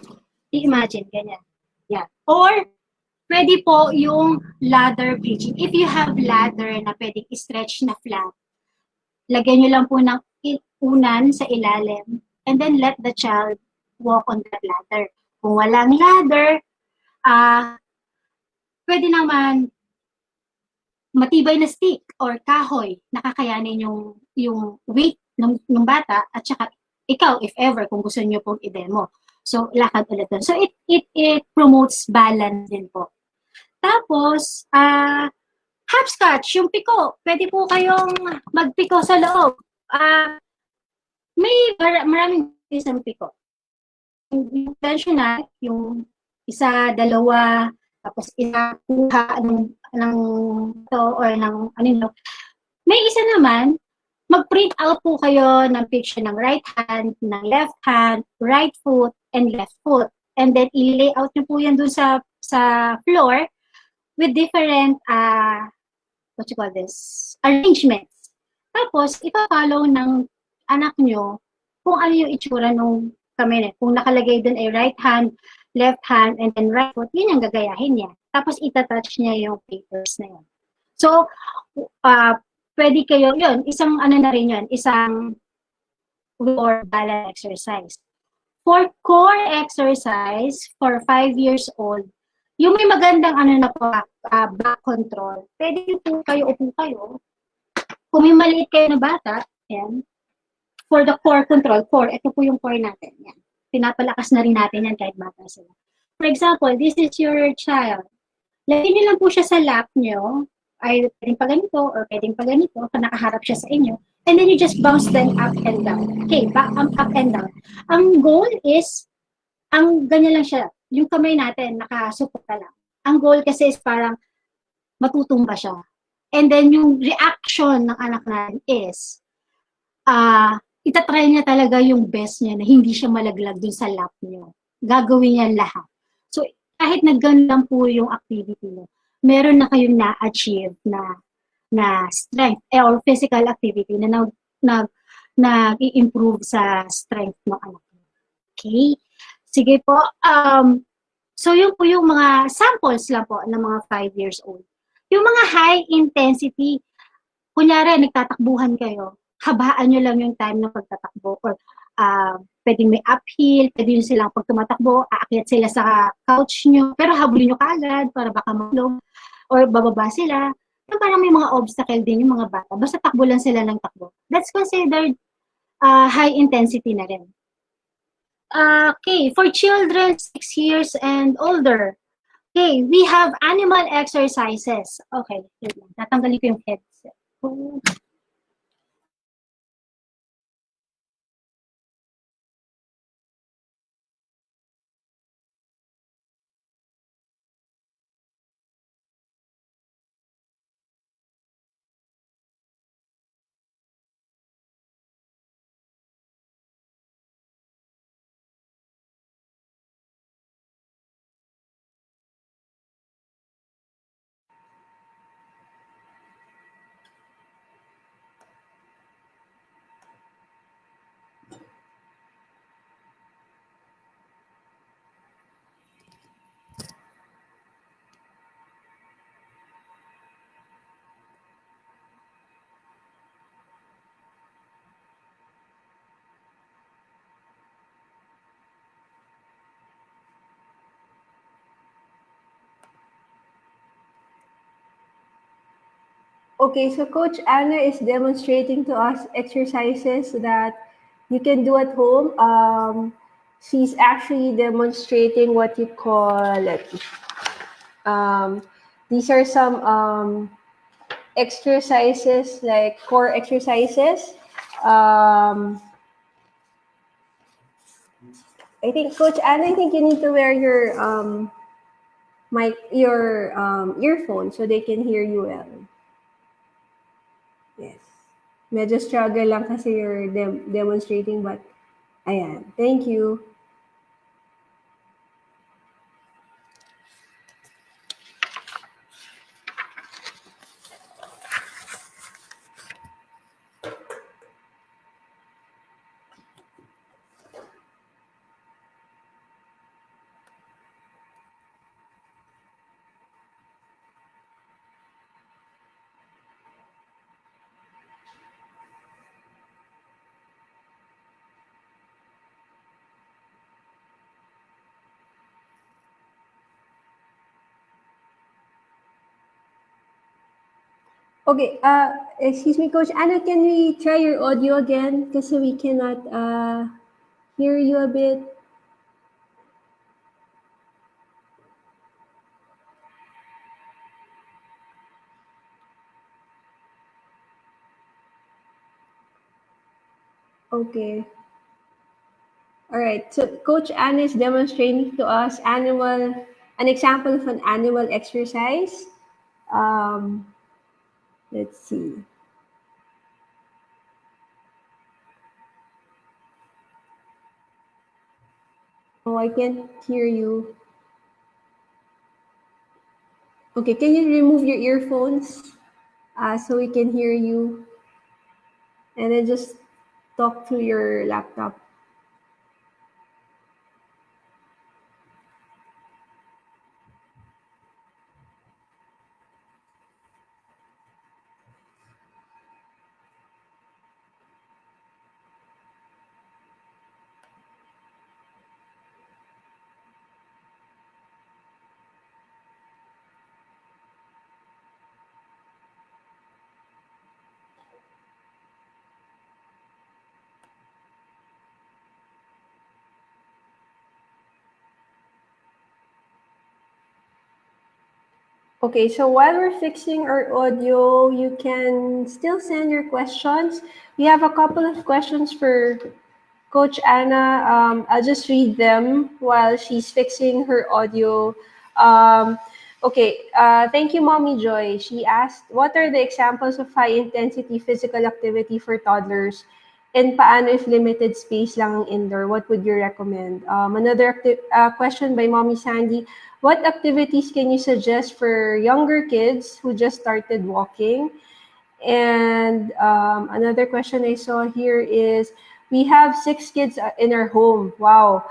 I-imagine, ganyan. Yeah. Or, pwede po yung ladder bridging. If you have ladder na pwedeng i-stretch na flat, lagyan nyo lang po ng unan sa ilalim, and then let the child walk on that ladder. Kung walang ladder, pwede naman matibay na stick or kahoy, nakakayanin yung weight ng bata at saka ikaw, if ever, kung gusto niyo pong i-demo. So, lakad ulit doon. So, it promotes balance din po. Tapos, hopscotch, yung piko. Pwede po kayong magpiko sa loob. May maraming isang piko. Yung conventional, yung isa, dalawa, tapos isa kuha ng to or ng ano. May isa naman, mag-print out po kayo ng picture ng right hand, ng left hand, right foot, and left foot. And then, i-layout nyo po yan dun sa floor with different, what you call this, arrangements. Tapos, ipa-follow ng anak nyo kung ano yung itsura nung kamay. Kung nakalagay dun ay right hand, left hand, and then right foot, yun yung gagayahin niya. Tapos, itatouch niya yung papers na yun. So, pwede kayo, yun, isang ano na rin yun, isang core balance exercise. For core exercise, for 5 years old, yung may magandang ano na po, back control, pwede po kayo, upo kayo. Kung may maliit kayo na bata, yan, for the core control, core, ito po yung core natin, yan. Pinapalakas na rin natin yan kahit bata sila. For example, this is your child. Lagyan niyo lang po siya sa lap niyo, ay pwedeng pa ganito or pwedeng pa ganito, nakaharap siya sa inyo, and then you just bounce them up and down. Okay, up and down. Ang goal is, ganyan lang siya, yung kamay natin, nakasuporta lang. Ang goal kasi is parang matutumba siya. And then yung reaction ng anak natin is, itatry niya talaga yung best niya na hindi siya malaglag dun sa lap niyo. Gagawin niya lahat. So, kahit nagganlang po yung activity niyo, meron na kayong na-achieve na strength or physical activity na nag-i-improve sa strength ng anak niyo. Okay? Sige po. So, yun po yung mga samples lang po ng mga 5 years old. Yung mga high intensity, kunyari nagtatakbuhan kayo, habaan nyo lang yung time ng pagtatakbo or pwedeng may uphill, pwede nyo silang pag tumatakbo, aakyat sila sa couch nyo, pero habulin nyo kaagad para baka maglog or bababa sila. Yung parang may mga obstacle din yung mga bata. Basta takbo lang sila ng takbo. That's considered high intensity na rin. Okay, for children 6 years and older, okay, we have animal exercises. Okay, wait lang. Tatanggalin ko yung headset. Okay, so Coach Anna is demonstrating to us exercises that you can do at home. She's actually demonstrating what you call, um, these are some exercises, like core exercises. Um, I think, Coach Anna, I think you need to wear your earphone so they can hear you well. Yes. Medyo struggle lang kasi you're demonstrating, but ayan. Thank you. Okay, excuse me, Coach Anna, can we try your audio again? Kasi we cannot hear you a bit. Okay. All right. So Coach Anna is demonstrating to us an example of an animal exercise. Um, let's see. Oh, I can't hear you. Okay, can you remove your earphones so we can hear you? And then just talk through your laptop. Okay, so while we're fixing our audio, you can still send your questions. We have a couple of questions for Coach Anna. I'll just read them while she's fixing her audio. Okay, thank you, Mommy Joy. She asked, what are the examples of high-intensity physical activity for toddlers? And paano if limited space lang ang indoor? What would you recommend? Another question by Mommy Sandy. What activities can you suggest for younger kids who just started walking? And another question I saw here is, we have 6 kids in our home. Wow.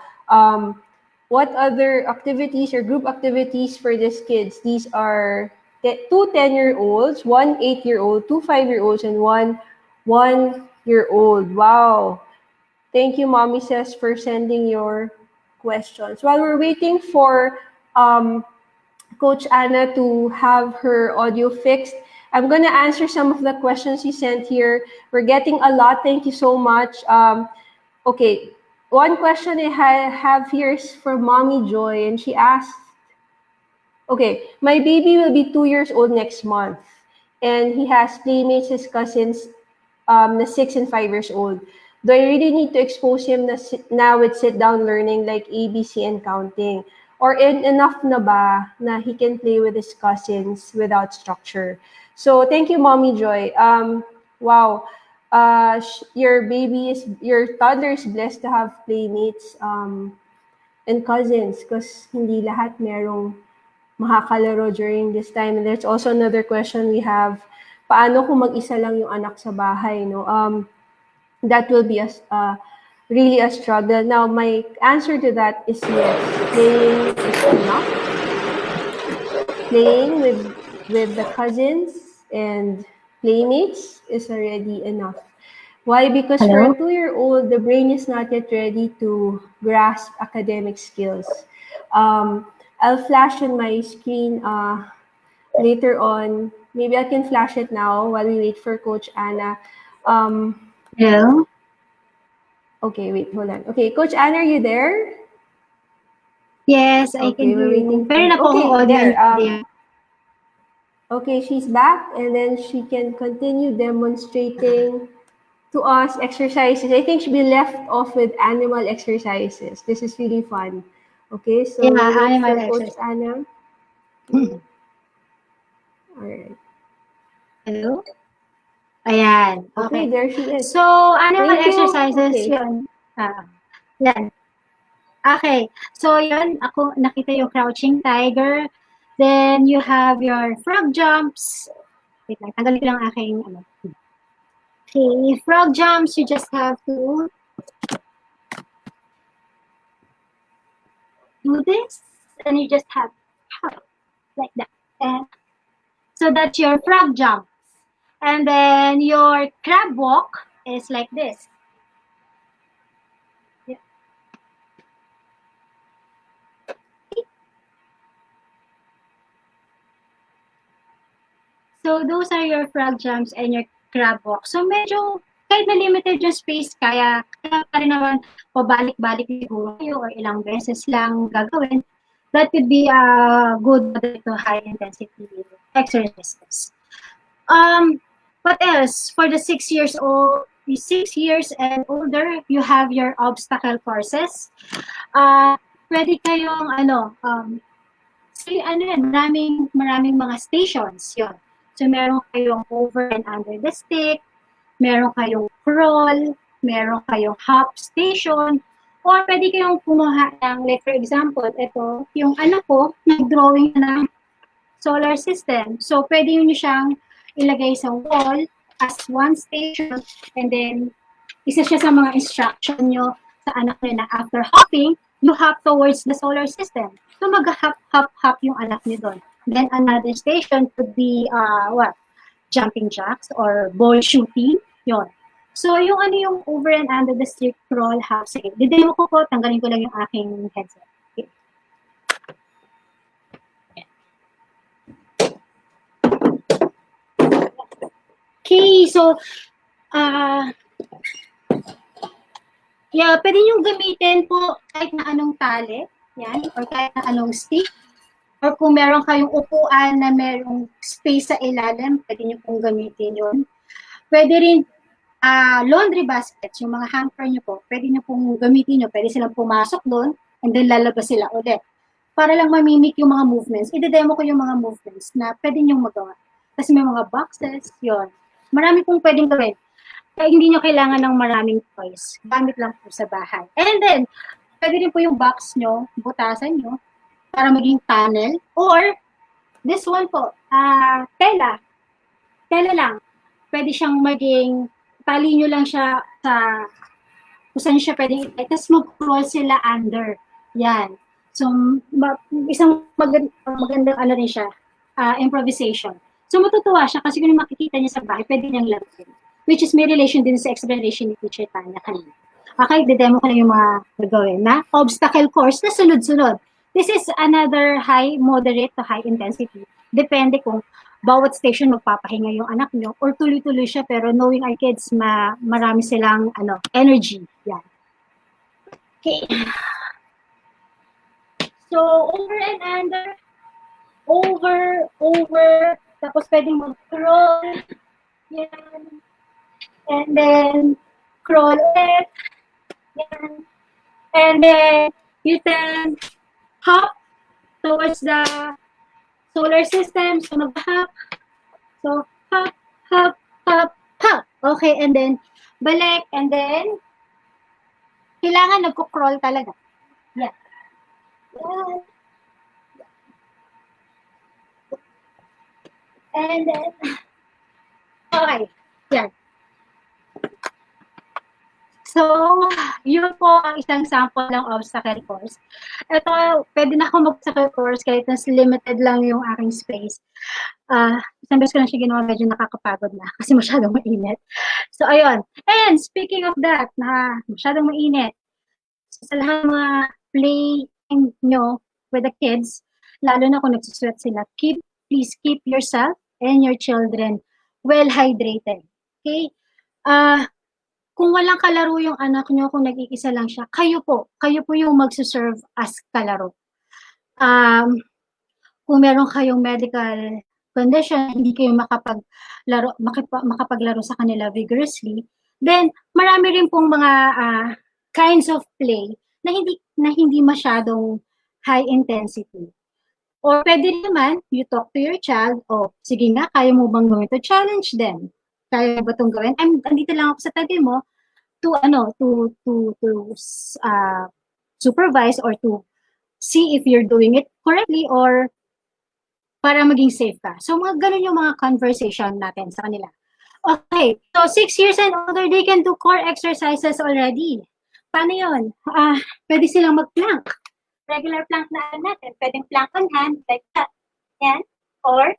What other activities or group activities for these kids? These are two 10-year-olds, one 8-year-old, two 5-year-olds, and one 1-year-old. Wow. Thank you, Mommy Says, for sending your questions. While we're waiting for Coach Anna to have her audio fixed, I'm going to answer some of the questions you sent here. We're getting a lot. Thank you so much. Okay, one question I have here is from Mommy Joy, and she asked, okay, my baby will be 2 years old next month, and he has playmates, his cousins, na 6 and 5 years old. Do I really need to expose him now with sit-down learning like ABC and counting? Or enough na ba na he can play with his cousins without structure? So thank you, Mommy Joy. Wow. Your toddler is blessed to have playmates and cousins because hindi lahat merong makakalaro during this time. And there's also another question we have, paano kung mag-isa lang yung anak sa bahay, no? That will be really a struggle. Now, my answer to that is yes. Playing is enough. Playing with the cousins and playmates is already enough. Why? Because for a Hello? 2-year-old, the brain is not yet ready to grasp academic skills. I'll flash on my screen later on. Maybe I can flash it now while we wait for Coach Anna. Hello? Okay, wait, hold on. Okay, Coach Anna, are you there? Yes, I can Okay, we're hear you. waiting Pero for. na po akong Okay, audio there. niya. Okay, she's back, and then she can continue demonstrating to us exercises. I think we left off with animal exercises. This is really fun. Okay, so Yeah, we'll wait animal for Coach exercise. Anna. Okay, all right. Hello? Ayan, Okay, okay. there she is. So, animal Thank you. exercises, Okay. yun. Yan. Okay. So, yun, ako nakita yung crouching tiger. Then, you have your frog jumps. Wait lang, tanggalin ko lang aking, Okay, frog jumps, you just have to do this. And you just have like that. And so, that's your frog jump. And then, your crab walk is like this. So, those are your frog jumps and your crab walk. So, medyo, kahit na limited yung space, kaya pa rin naman pabalik-balik siguro kayo or ilang beses lang gagawin. That could be a good moderate to high intensity exercises. What else? For the 6 years and older, you have your obstacle courses. Pwede kayong, maraming mga stations, yun. So, meron kayong over and under the stick, meron kayong crawl, meron kayong hop station, or pwede kayong kumuha ng, like for example, ito, yung anak ko, nag-drawing ng solar system. So, pwede nyo siyang ilagay sa wall as one station, and then, isa siya sa mga instruction nyo sa anak nyo na after hopping, you hop towards the solar system. So, mag-hop, hop, hop yung anak nyo doon. Then, another station could be, jumping jacks or ball shooting. Yun. So, yung over and under the stick crawl, hop, sige. Didemo ko po, tanggalin ko lang yung aking headset. Okay. Okay, so, yeah, pwede nyo gamitin po kahit na anong tali, yan, or kahit na anong stick, or kung meron kayong upuan na merong space sa ilalim, pwede nyo pong gamitin yun. Pwede rin laundry baskets, yung mga hamper nyo po, pwede nyo pong gamitin nyo, pwede silang pumasok doon, and then lalabas sila ulit. Para lang mamimik yung mga movements. I-demo ko yung mga movements na pwede nyo magawa. Kasi may mga boxes, yun. Marami pong pwedeng gawin. Kaya hindi nyo kailangan ng maraming toys. Gamit lang po sa bahay. And then, pwede rin po yung box nyo, butasan nyo, para maging tunnel. Or, this one po, tela. Tela lang. Pwede siyang maging, tali nyo lang siya sa, kung saan siya pwedeng itay. Tapos mag-crawl sila under. Yan. So, isang magandang ano rin siya. improvisation. So matutuwa siya kasi kung makikita niya sa bahay, pwede niyang laruin. Which is may relation din sa explanation ni Teacher Tanya kanina. Okay, demo ko na yung mga gagawin na obstacle course na sunod-sunod. This is another high, moderate to high intensity. Depende kung bawat station magpapahinga yung anak nyo or tuloy-tuloy siya pero knowing our kids, marami silang energy. Yan. Okay. So, over and under, over, tapos pwedeng mag-crawl, yan, and then, crawl ulit, yan, and then, you can hop towards the solar system, so mag-hop, so, hop, hop, hop, hop, okay, and then, balik, and then, kailangan nagko-crawl talaga, yan, yan, and then, okay, yan. So, yun po ang isang sample ng obstacle course. Ito, pwede na ako mag-obstacle course kahit mas limited lang yung aking space. Isang beses ko lang siya ginawa, medyo nakakapagod na kasi masyadong mainit. So, ayun. And speaking of that, na masyadong mainit, sa lahat ng mga play nyo with the kids, lalo na kung nagsusweat sila, please keep yourself and your children well hydrated. Okay? Kung walang kalaro yung anak nyo, kung nag-iisa lang siya, kayo po yung magsuserve as kalaro. Kung meron kayong medical condition, hindi kayo makapaglaro sa kanila vigorously, then marami rin pong mga kinds of play na hindi masyadong high intensity. Or pwede naman, you talk to your child, sige nga, kaya mo bang gawin to? Challenge them. Kaya ba itong gawin? Andito lang ako sa tabi mo to supervise or to see if you're doing it correctly or para maging safe ka. So, mga ganun yung mga conversation natin sa kanila. Okay, so 6 years and older, they can do core exercises already. Paano yun? Pwede silang mag-plank. Regular plank na natin. Pwedeng plank on hand, like that. Yan. Or,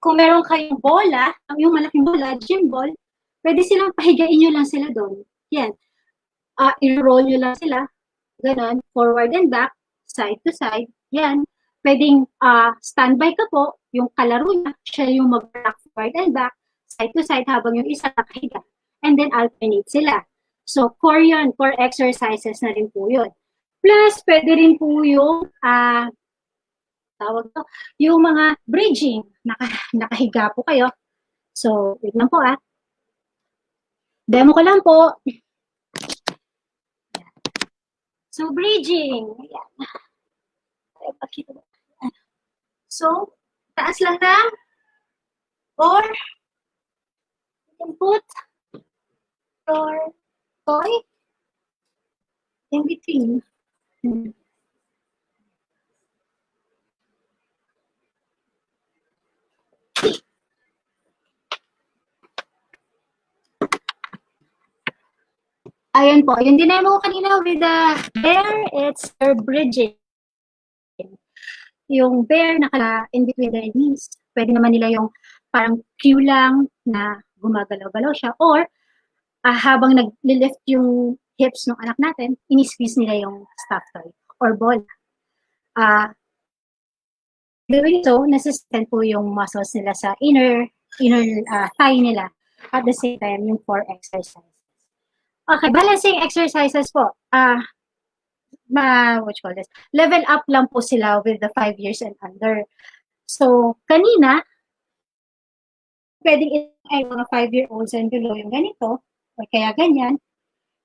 kung meron kayong bola, yung malaking bola, gym ball, pwede silang pahigain nyo lang sila doon. Yan. I-roll nyo lang sila. Ganon. Forward and back, side to side. Yan. Pwedeng standby ka po, yung kalaro niya, siya yung mag-rock forward and back, side to side habang yung isa nakahiga. And then alternate sila. So, core yun, core exercises na rin po yun. Plus, pwede rin po yung yung mga bridging. Nakahiga po kayo. So, wait lang po Demo ko lang po. So, bridging. Ayan. So, taas lang na. Or, you can put your toy in between. Ayan po, yung dinemo ko kanina with the bear, it's their bridging. Yung bear in between their knees. Pwede naman nila yung parang cue lang na gumagalaw-galaw siya. Or, habang nag-lift yung hips ng anak natin, ini-squeeze nila yung stuffed toy or ball. Doing so, nasistent po yung muscles nila sa inner thigh nila. At the same time, yung core exercises. Okay, balancing exercises po. What you call this? Level up lang po sila with the 5 years and under. So, kanina, pwedeng ay mga 5-year-olds and below yung ganito, o kaya ganyan,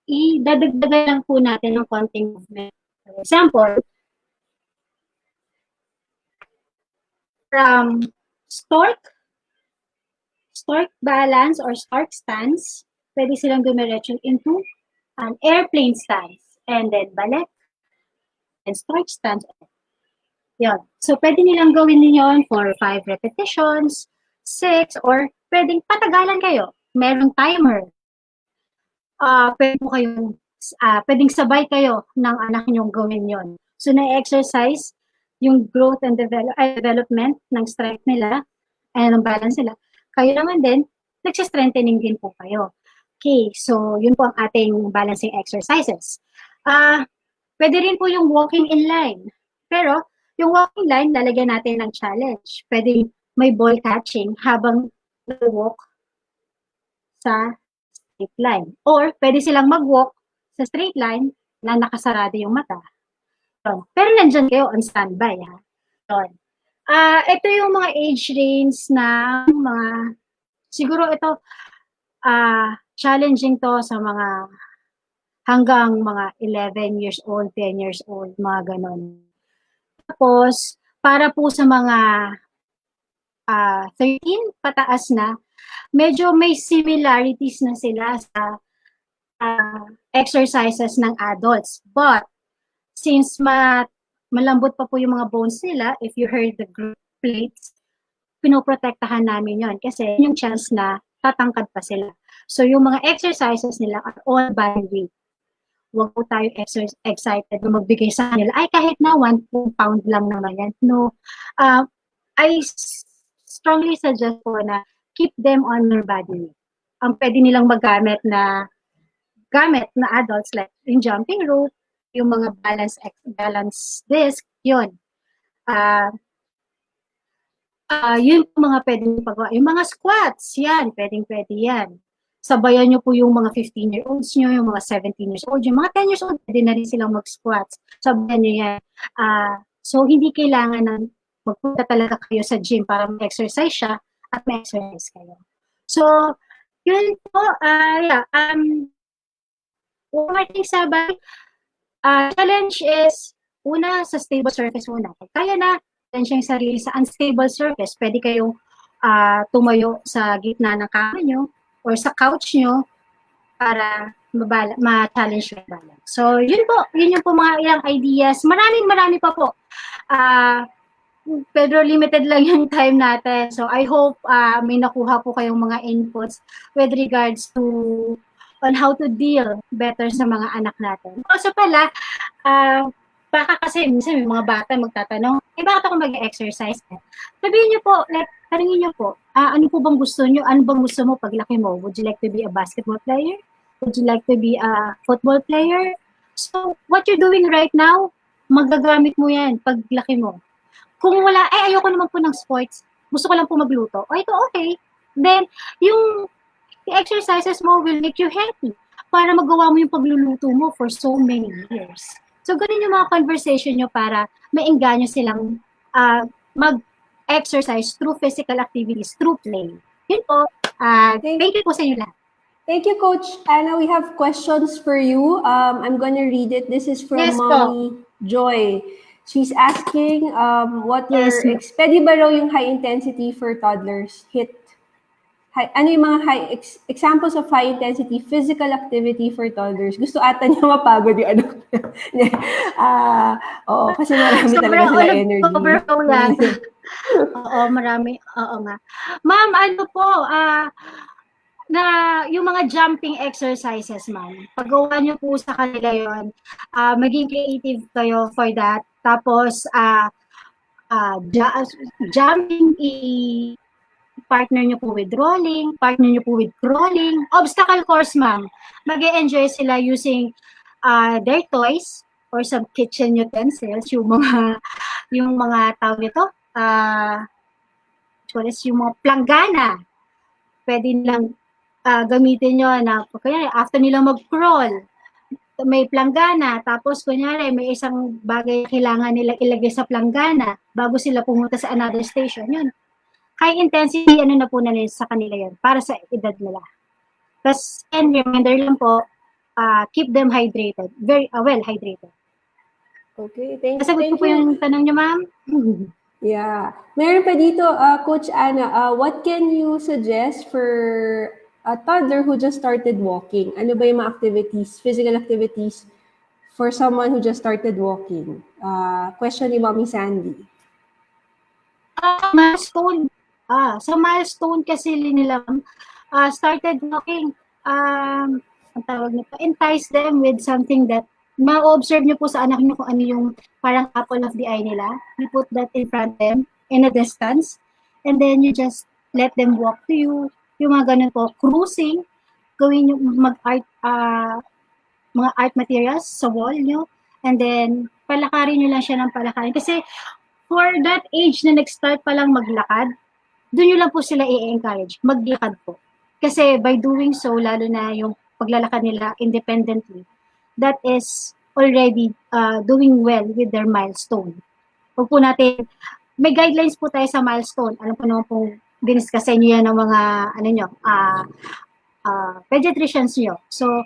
idadagdagan lang po natin ng konting movement. For example, from stork balance or stork stance, pwede silang dumiretso into an airplane stance. And then balik, and stork stance. Yun. So, pwede nilang gawin yun for 5 repetitions, 6, or pwedeng patagalan kayo. Merong timer. Pwedeng sabay kayo ng anak nyong gawin yon. So, na-exercise yung growth and development ng strength nila, and ng balance nila, kayo naman din, nagsistrengthening din po kayo. Okay, so yun po ang ating balancing exercises. Pwede rin po yung walking in line. Pero, yung walking line, lalagyan natin ng challenge. Pwede may ball catching habang nag-walk sa straight line. Or, pwede silang mag-walk sa straight line na nakasarado yung mata. Yun. Pero nandyan kayo on standby, ha? Yun. Ito yung mga age range na mga, siguro ito, challenging to sa mga hanggang mga 11 years old, 10 years old, mga ganon. Tapos, para po sa mga 13 pataas na, medyo may similarities na sila sa exercises ng adults. But, since malambot pa po yung mga bones nila, if you heard the growth plates, pinoprotektahan namin yon kasi yung chance na tatangkad pa sila. So, yung mga exercises nila are all body weight. Huwag po tayo excited na magbigay sa kanila. Ay, kahit na 1 pound lang naman yan. No. I strongly suggest po na keep them on your body weight. Ang pwede nilang magamit na gamit na adults like yung jumping rope, yung mga balance disc, yun. Yun yung mga pwedeng pagawa. Yung mga squats, yan, pwedeng-pwede yan. Sabayan nyo po yung mga 15-year-olds nyo, yung mga 17 years old, yung mga 10 years old, pwede na rin silang mag-squats. Sabayan nyo yan. So, hindi kailangan ng magpunta talaga kayo sa gym para mag-exercise siya at mag-exercise kayo. So, yun po, one more thing sabay, challenge is, una, sa stable surface muna. Pag kaya na, challenge yung sarili sa unstable surface, pwede kayong tumayo sa gitna ng kama nyo, or sa couch nyo para ma-challenge yung balance. So, yun yung po mga ilang ideas. Marami pa po. Pero limited lang yung time natin. So, I hope may nakuha po kayong mga inputs with regards to on how to deal better sa mga anak natin. Also pala, baka kasi minsan may mga bata magtatanong, bakit ako mag-exercise? Sabihin niyo po, like, tanungin niyo po, ano po bang gusto niyo? Ano bang gusto mo paglaki mo? Would you like to be a basketball player? Would you like to be a football player? So, what you're doing right now, magagamit mo yan paglaki mo. Kung wala, ayoko naman po ng sports, gusto ko lang po magluto. Ito, okay. Then, yung exercises mo will make you healthy para magawa mo yung pagluluto mo for so many years. So, ganun yung mga conversation nyo para maengganyo silang mag-exercise through physical activities, through play. Yun po. Thank you po sa inyo lahat. Thank you, Coach Anna. We have questions for you. I'm gonna read it. This is from Mommy Joy. She's asking, what pwede ba raw yung high intensity for toddlers? Ano yung mga examples of high intensity physical activity for toddlers? Gusto ata niya mapagod yung anak niya. Kasi marami talaga sila energy. Oo, marami. Oo nga. Ma'am, ano po, na yung mga jumping exercises, ma'am, paggawa niyo po sa kanila yon, maging creative kayo for that. Tapos, jumping, partner nyo po with rolling, partner nyo po with crawling, obstacle course, ma'am. Mag-e-enjoy sila using their toys or some kitchen utensils, yung mga tawag nito, yung mga planggana. Pwede nilang gamitin nyo na, kaya after nila mag-crawl, may planggana, tapos kunyari may isang bagay kailangan nila ilagay sa planggana bago sila pumunta sa another station. Yun. High intensity, na po nila sa kanila yun, para sa edad nila. Plus, and reminder lang po, keep them hydrated, very well hydrated. Okay, thank you. Nasagot po yung tanong niyo, ma'am? Yeah. Meron pa dito, Coach Anna, what can you suggest for a toddler who just started walking? Ano ba yung mga activities, physical activities for someone who just started walking? Question ni Mommy Sandy. Milestone. Sa milestone kasi nila started walking, ang tawag nito, entice them with something that ma-observe niyo po sa anak niyo kung ano yung parang apple of the eye nila. You put that in front of them in a distance and then you just let them walk to you. Yung mga ganun po, cruising, gawin yung mag-art, mga art materials sa wall nyo and then palakarin nyo lang siya ng palakarin. Kasi for that age na nag-start pa lang maglakad, doon nyo lang po sila i-encourage, maglakad po. Kasi by doing so, lalo na yung paglalakad nila independently, that is already doing well with their milestone. Huwag po natin, may guidelines po tayo sa milestone. Alam po naman po, diniscuss nyo yan ng mga, ano nyo, pediatricians nyo. So,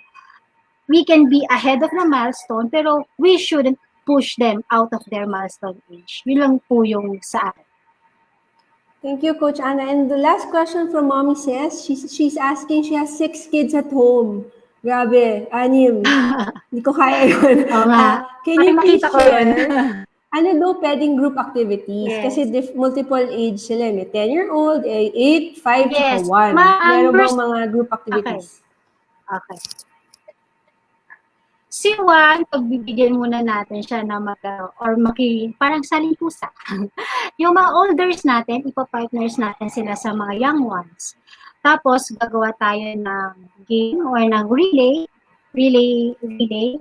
we can be ahead of the milestone, pero we shouldn't push them out of their milestone age. Yun lang po yung sa akin. Thank you, Coach Anna. And the last question from Mommy says, she's asking, she has 6 kids at home. Grabe, 6. Hindi ko kaya yun. Can you please share, ano daw pwedeng group activities? Yes. Kasi multiple age sila. May 10-year-old, 8, 5, Yes. 1. Meron bang mga group activities? Okay. Si Juan, pagbibigyan muna natin siya na or parang saling pusa. Yung mga olders natin, ipa-partners natin sila sa mga young ones. Tapos, gagawa tayo ng game or ng relay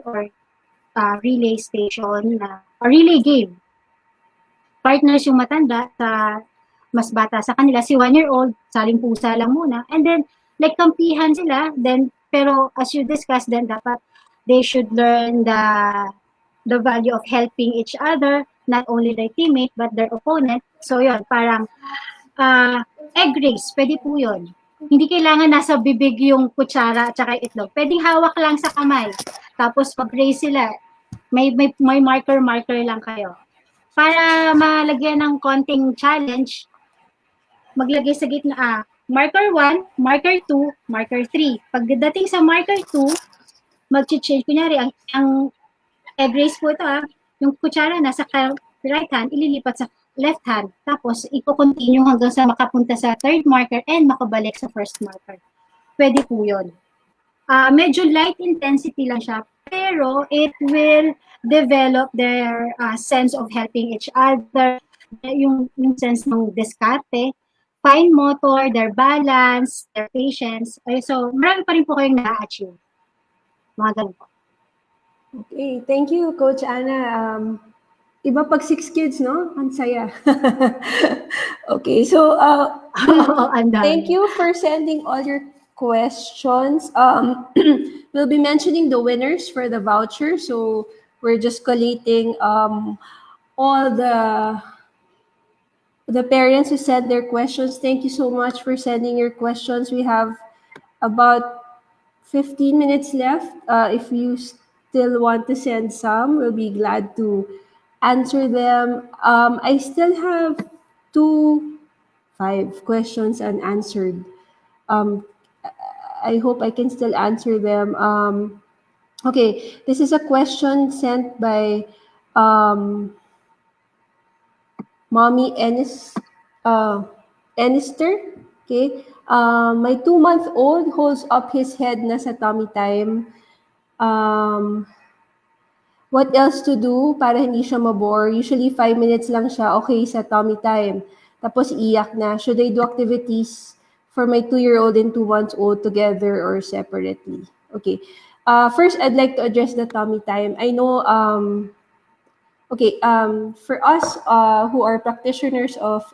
or relay station or relay game. Partners yung matanda sa mas bata sa kanila. Si 1-year-old, saling pusa lang muna. And then, like, kampihan sila. Then, pero as you discussed, then dapat they should learn the value of helping each other, not only their teammate, but their opponent. So, yun, parang egg race, pwede po yun. Hindi kailangan nasa bibig yung kutsara at saka itlog. Pwedeng hawak lang sa kamay. Tapos mag-race sila. May marker lang kayo. Para malagyan ng konting challenge, maglagay sa gitna, marker 1, marker 2, marker 3. Pagdating sa marker 2, mag-change. Kunyari, ang egg race po ito, yung kutsara nasa right hand, ililipat sa left hand. Tapos, i-continue hanggang sa makapunta sa third marker and makabalik sa first marker. Pwede po yun. Medyo light intensity lang siya, pero it will develop their sense of helping each other, yung sense ng diskarte, fine motor, their balance, their patience. So, marami pa rin po kayong na-achieve. Mga ganun po. Okay, thank you, Coach Anna. Iba pag 6 kids, no? Ang saya. Okay, so thank you for sending all your questions. We'll be mentioning the winners for the voucher. So we're just collating all the parents who sent their questions. Thank you so much for sending your questions. We have about 15 minutes left. If you still want to send some, we'll be glad to answer them. I still have 5 questions unanswered. I hope I can still answer them. Okay, this is a question sent by Mommy Enister. Okay, my 2-month-old holds up his head na sa tummy time. What else to do para hindi siya mabore? Usually 5 minutes lang siya, okay sa tummy time. Tapos iyak na. Should I do activities for my 2-year-old and 2-month-old together or separately? Okay. First, I'd like to address the tummy time. I know, for us who are practitioners of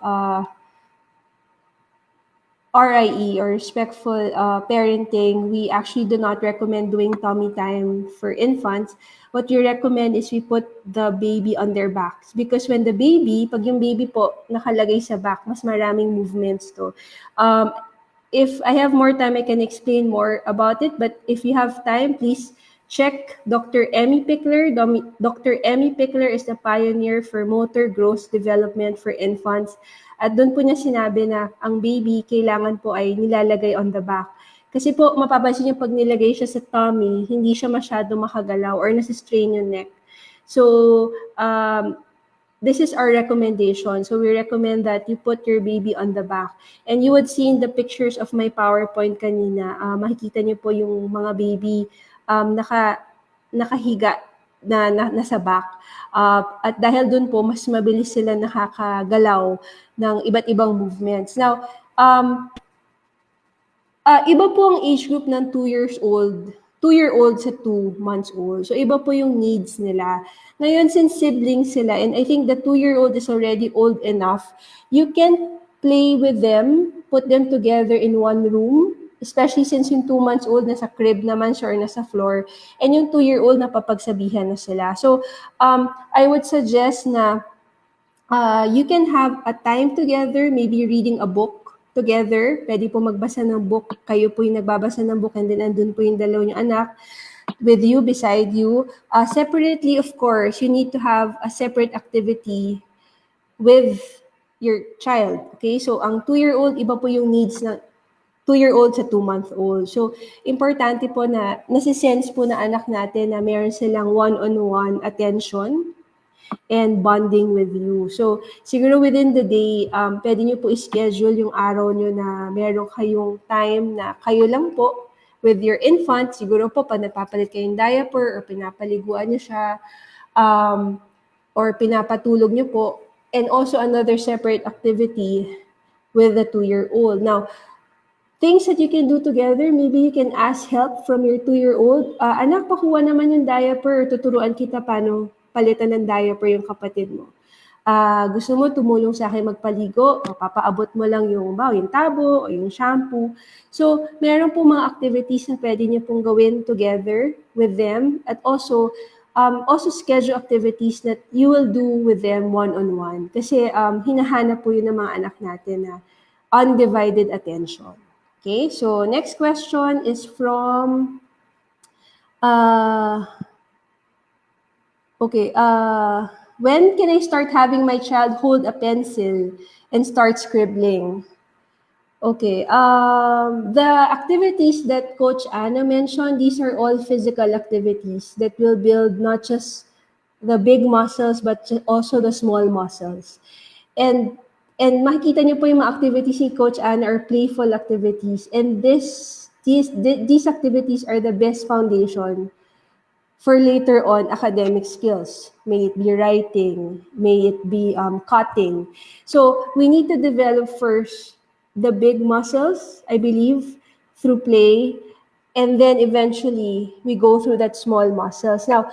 RIE or respectful parenting, we actually do not recommend doing tummy time for infants. What we recommend is we put the baby on their backs. Because when the baby, pag yung baby po nakalagay sa back, mas maraming movements to. If I have more time, I can explain more about it. But if you have time, please check Dr. Emmy Pickler. Dr. Emmy Pickler is the pioneer for motor growth development for infants. At doon po niya sinabi na ang baby kailangan po ay nilalagay on the back. Kasi po, mapapansin niyo pag nilagay siya sa tummy, hindi siya masyado makagalaw or nasa-strain yung neck. So, this is our recommendation. So we recommend that you put your baby on the back. And you would see in the pictures of my PowerPoint kanina, makikita niyo po yung mga baby nakahiga nasa back. At dahil dun po, mas mabilis sila nakakagalaw ng iba't ibang movements. Now, iba po ang age group ng 2-year-old sa 2 months old. So, iba po yung needs nila. Ngayon, since siblings sila, and I think the 2-year-old is already old enough, you can play with them, put them together in one room, especially since yung 2 months old nasa crib naman siya or nasa floor, and yung 2-year-old napapagsabihan na sila. So, I would suggest na you can have a time together, maybe reading a book together. Pwede po magbasa ng book. Kayo po yung nagbabasa ng book and then andun po yung dalawa niyong anak with you, beside you. Separately, of course, you need to have a separate activity with your child. Okay? So, ang 2-year-old, iba po yung needs ng 2-year-old sa 2-month-old. So, importante po na nasisense po na anak natin na meron silang one-on-one attention and bonding with you. So, siguro within the day, pwede nyo po i-schedule yung araw nyo na meron kayong time na kayo lang po with your infant. Siguro po, pag nagpapalit kayong diaper or pinapaliguan nyo siya, or pinapatulog nyo po. And also another separate activity with the 2-year-old. Now, things that you can do together, maybe you can ask help from your 2-year-old. Anak, pakuha naman yung diaper, tuturuan kita paano palitan ng diaper yung kapatid mo. Gusto mo tumulong sa akin magpaligo, o papaabot mo lang yung tabo o yung shampoo. So, meron po mga activities na pwede niyo pong gawin together with them, at also schedule activities that you will do with them one-on-one. Kasi hinahanap po yun ng mga anak natin na undivided attention. Okay, so next question is from, when can I start having my child hold a pencil and start scribbling? Okay, the activities that Coach Anna mentioned, these are all physical activities that will build not just the big muscles, but also the small muscles. And makikita niyo po yung mga activities ni Coach Anna are playful activities. And these activities are the best foundation for later on academic skills. May it be writing, may it be cutting. So we need to develop first the big muscles, I believe, through play, and then eventually we go through that small muscles. Now,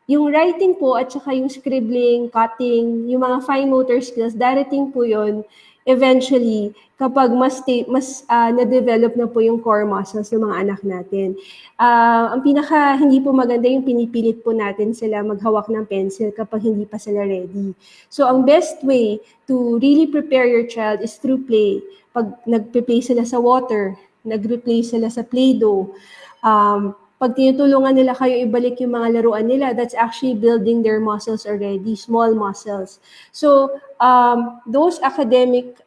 yung writing po at saka yung scribbling, cutting, yung mga fine motor skills, darating po yun eventually kapag mas na-develop na po yung core muscles ng mga anak natin. Ang pinaka hindi po maganda yung pinipilit po natin sila maghawak ng pencil kapag hindi pa sila ready. So ang best way to really prepare your child is through play. Pag nagpe-play sila sa water, nagre-play sila sa Play-Doh, pag tinutulungan nila kayo ibalik yung mga laruan nila, that's actually building their muscles already, small muscles. So, those academic,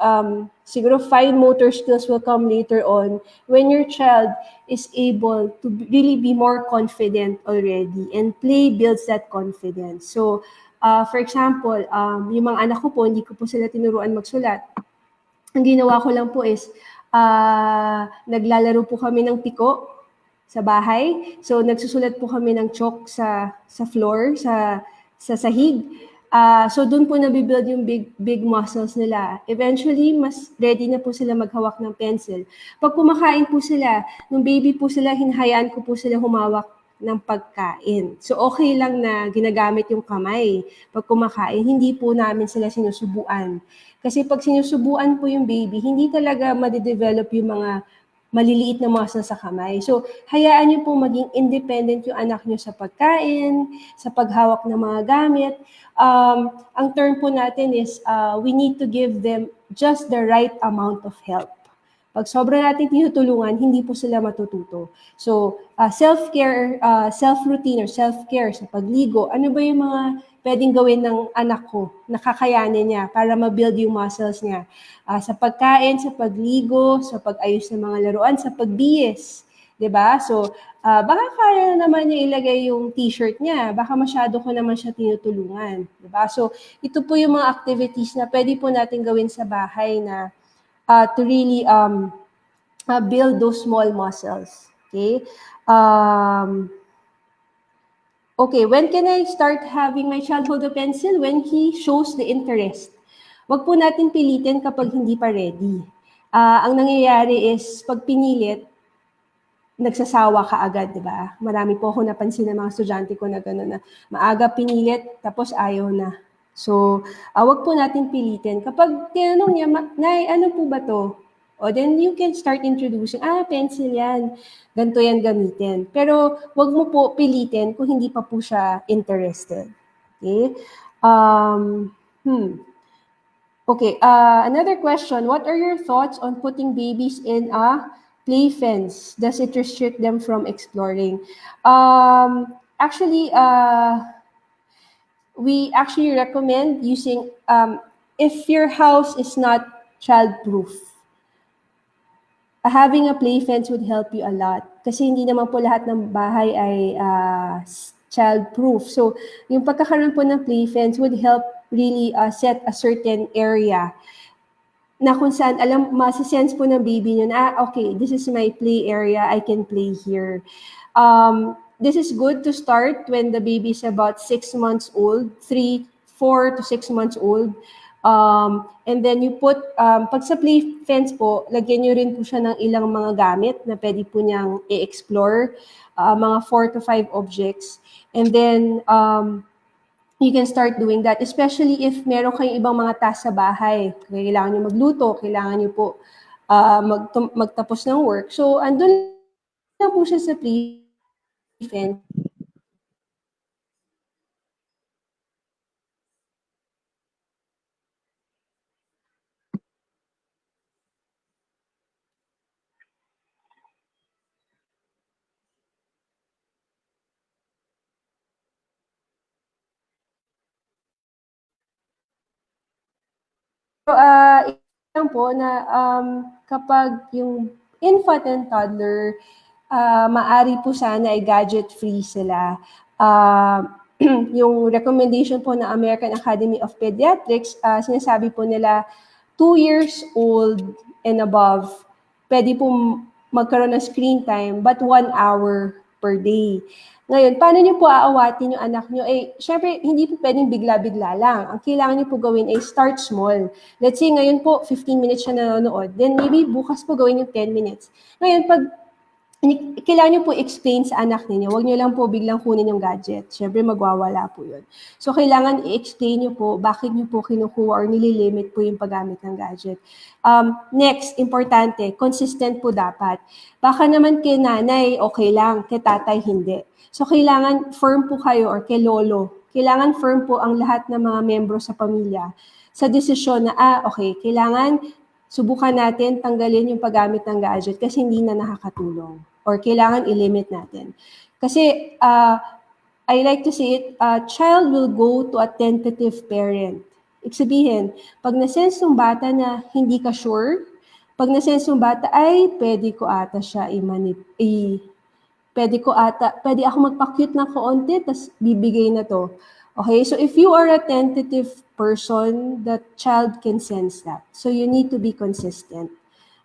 siguro fine motor skills will come later on when your child is able to really be more confident already, and play builds that confidence. So, for example, yung mga anak ko po, hindi ko po sila tinuruan magsulat. Ang ginawa ko lang po is, naglalaro po kami ng piko sa bahay. So, nagsusulat po kami ng chalk sa floor, sa sahig. So, dun po nabibuild yung big muscles nila. Eventually, mas ready na po sila maghawak ng pencil. Pag kumakain po sila, nung baby po sila, hinahayaan ko po sila humawak ng pagkain. So, okay lang na ginagamit yung kamay pag kumakain. Hindi po namin sila sinusubuan. Kasi pag sinusubuan po yung baby, hindi talaga madidevelop yung mga maliliit na muscle sa kamay. So, hayaan niyo po maging independent yung anak niyo sa pagkain, sa paghawak ng mga gamit. Ang term po natin is, we need to give them just the right amount of help. Pag sobra natin tinutulungan, hindi po sila matututo. So, self-care, self-routine or self-care sa pagligo, ano ba yung mga pwedeng gawin ng anak ko, nakakayanin niya para ma-build yung muscles niya. Sa pagkain, sa pagligo, sa pag-ayos ng mga laruan, sa pagbihis. Diba? So, baka kaya naman niya ilagay yung t-shirt niya. Baka masyado ko naman siya tinutulungan. Diba? So, ito po yung mga activities na pwede po natin gawin sa bahay na to really build those small muscles. Okay? Okay, when can I start having my child hold a pencil? When he shows the interest. Wag po natin pilitin kapag hindi pa ready. Ang nangyayari is, pag pinilit, nagsasawa ka agad, di ba? Marami po ako napansin ng mga estudyante ko na gano'n na maaga pinilit, tapos ayaw na. So, wag po natin pilitin. Kapag tinanong niya, Nay, ano po ba to? O, then you can start introducing, pencil yan. Ganito yan gamitin. Pero, wag mo po pilitin kung hindi pa po siya interested. Okay? Okay, another question. What are your thoughts on putting babies in a play fence? Does it restrict them from exploring? Actually, we actually recommend using, if your house is not child-proof, having a play fence would help you a lot. Kasi hindi naman po lahat ng bahay ay child-proof. So, yung pagkakaroon po ng play fence would help really set a certain area na kung saan, masisense po ng baby nyo na, okay, this is my play area, I can play here. This is good to start when the baby is about 6 months old, 4 to 6 months old. And then you put, pag sa play fence po, lagyan nyo rin po siya ng ilang mga gamit na pwede po niyang i-explore, mga 4 to 5 objects. And then, you can start doing that, especially if meron kayong ibang mga task sa bahay. Kailangan nyo magluto, kailangan nyo po magtapos ng work. So, andun lang po siya sa pre-fence. So, lang po na kapag yung infant and toddler, maari po sana ay gadget-free sila. Yung recommendation po ng American Academy of Pediatrics, sinasabi po nila 2 years old and above, pwede po magkaroon ng screen time, but 1 hour per day. Ngayon, paano niyo po aawatin yung anak niyo? Syempre, hindi po pwedeng bigla-bigla lang. Ang kailangan niyo po gawin ay start small. Let's say, ngayon po, 15 minutes siya nanonood. Then maybe bukas po gawin yung 10 minutes. Ngayon, pag kailangan niyo po explain sa anak niyo, huwag niyo lang po biglang kunin yung gadget. Syempre, magwawala po yun. So, kailangan i-explain niyo po bakit niyo po kinukuha or nililimit po yung paggamit ng gadget. Next, importante, consistent po dapat. Baka naman kay nanay, okay lang, kay tatay, hindi. So, kailangan firm po kayo or kay lolo. Kailangan firm po ang lahat ng mga membro sa pamilya sa desisyon na, okay, kailangan subukan natin tanggalin yung paggamit ng gadget kasi hindi na nakakatulong or kailangan i-limit natin. Kasi I like to say it, a child will go to a tentative parent. Ibig sabihin, pag nasense ng bata na hindi ka sure, pag nasense ng bata, ay pwede ko ata siya pwede ako magpa-cute ng kaunti, tas bibigay na to. Okay, so if you are a tentative person, the child can sense that. So you need to be consistent.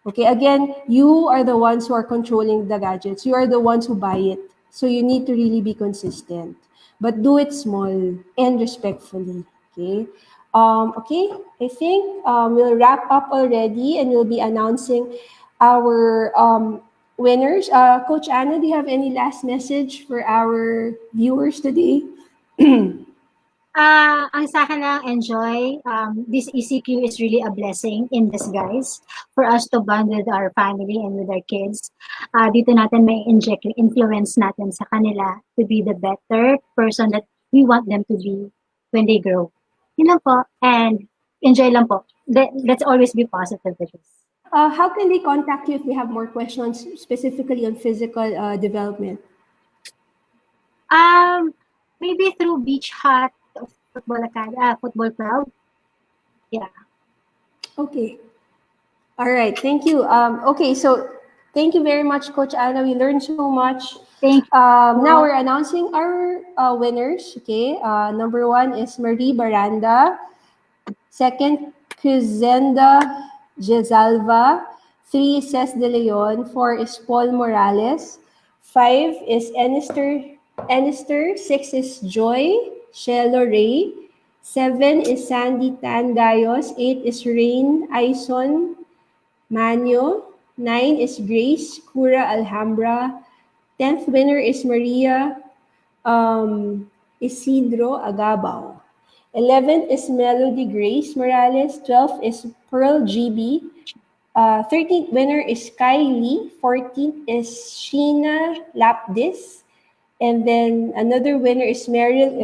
Okay, again, you are the ones who are controlling the gadgets. You are the ones who buy it. So you need to really be consistent. But do it small and respectfully. Okay? Okay, I think we'll wrap up already and we'll be announcing our winners. Coach Anna, do you have any last message for our viewers today? Ang sa akin lang, enjoy. This ECQ is really a blessing in disguise for us to bond with our family and with our kids. Dito natin may inject yung influence natin sa kanila to be the better person that we want them to be when they grow. Yun lang po. And enjoy lang po. Let's always be positive with this. How can they contact you if they have more questions specifically on physical development? Maybe through Beach Hut Football Club. Yeah. Okay. All right. Thank you. Okay. So thank you very much, Coach Anna. We learned so much. Thank you. Now we're announcing our winners. Okay. Number 1 is Marie Baranda. Second, Crizenda Jezalva. 3 is Ces De Leon. 4 is Paul Morales. 5 is Enister Enister. 6 is Joy Shelo Ray. 7 is Sandy Tan Dayos. 8 is Rain Aison Manyo. 9 is Grace Cura Alhambra. 10th winner is Maria Isidro Agabao. 11th is Melody Grace Morales. 12th is Pearl GB. 13th winner is Kylie. 14th is Sheena Lapdis. And then another winner is Meryl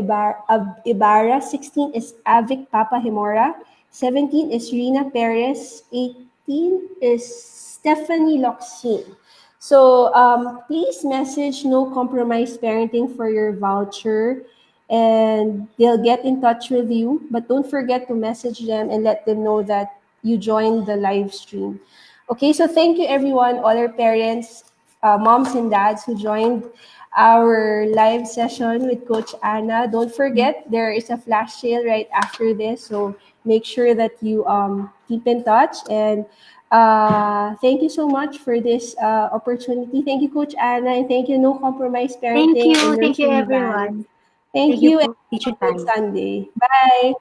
Ibarra. 16 is Avic Papa Himora. 17 is Rina Perez. 18 is Stephanie Loxin. So please message No Compromise Parenting for your voucher and they'll get in touch with you. But don't forget to message them and let them know that you joined the live stream. Okay, so thank you everyone, all our parents, moms and dads who joined our live session with Coach Anna. Don't forget, there is a flash sale right after this, so make sure that you keep in touch. And thank you so much for this opportunity. Thank you, Coach Anna, and thank you, No Compromise Thank Parenting and you. Thank you, NurseryVan. everyone. Thank Thank you you, and po, Teacher have a good Tanya. Sunday. Bye.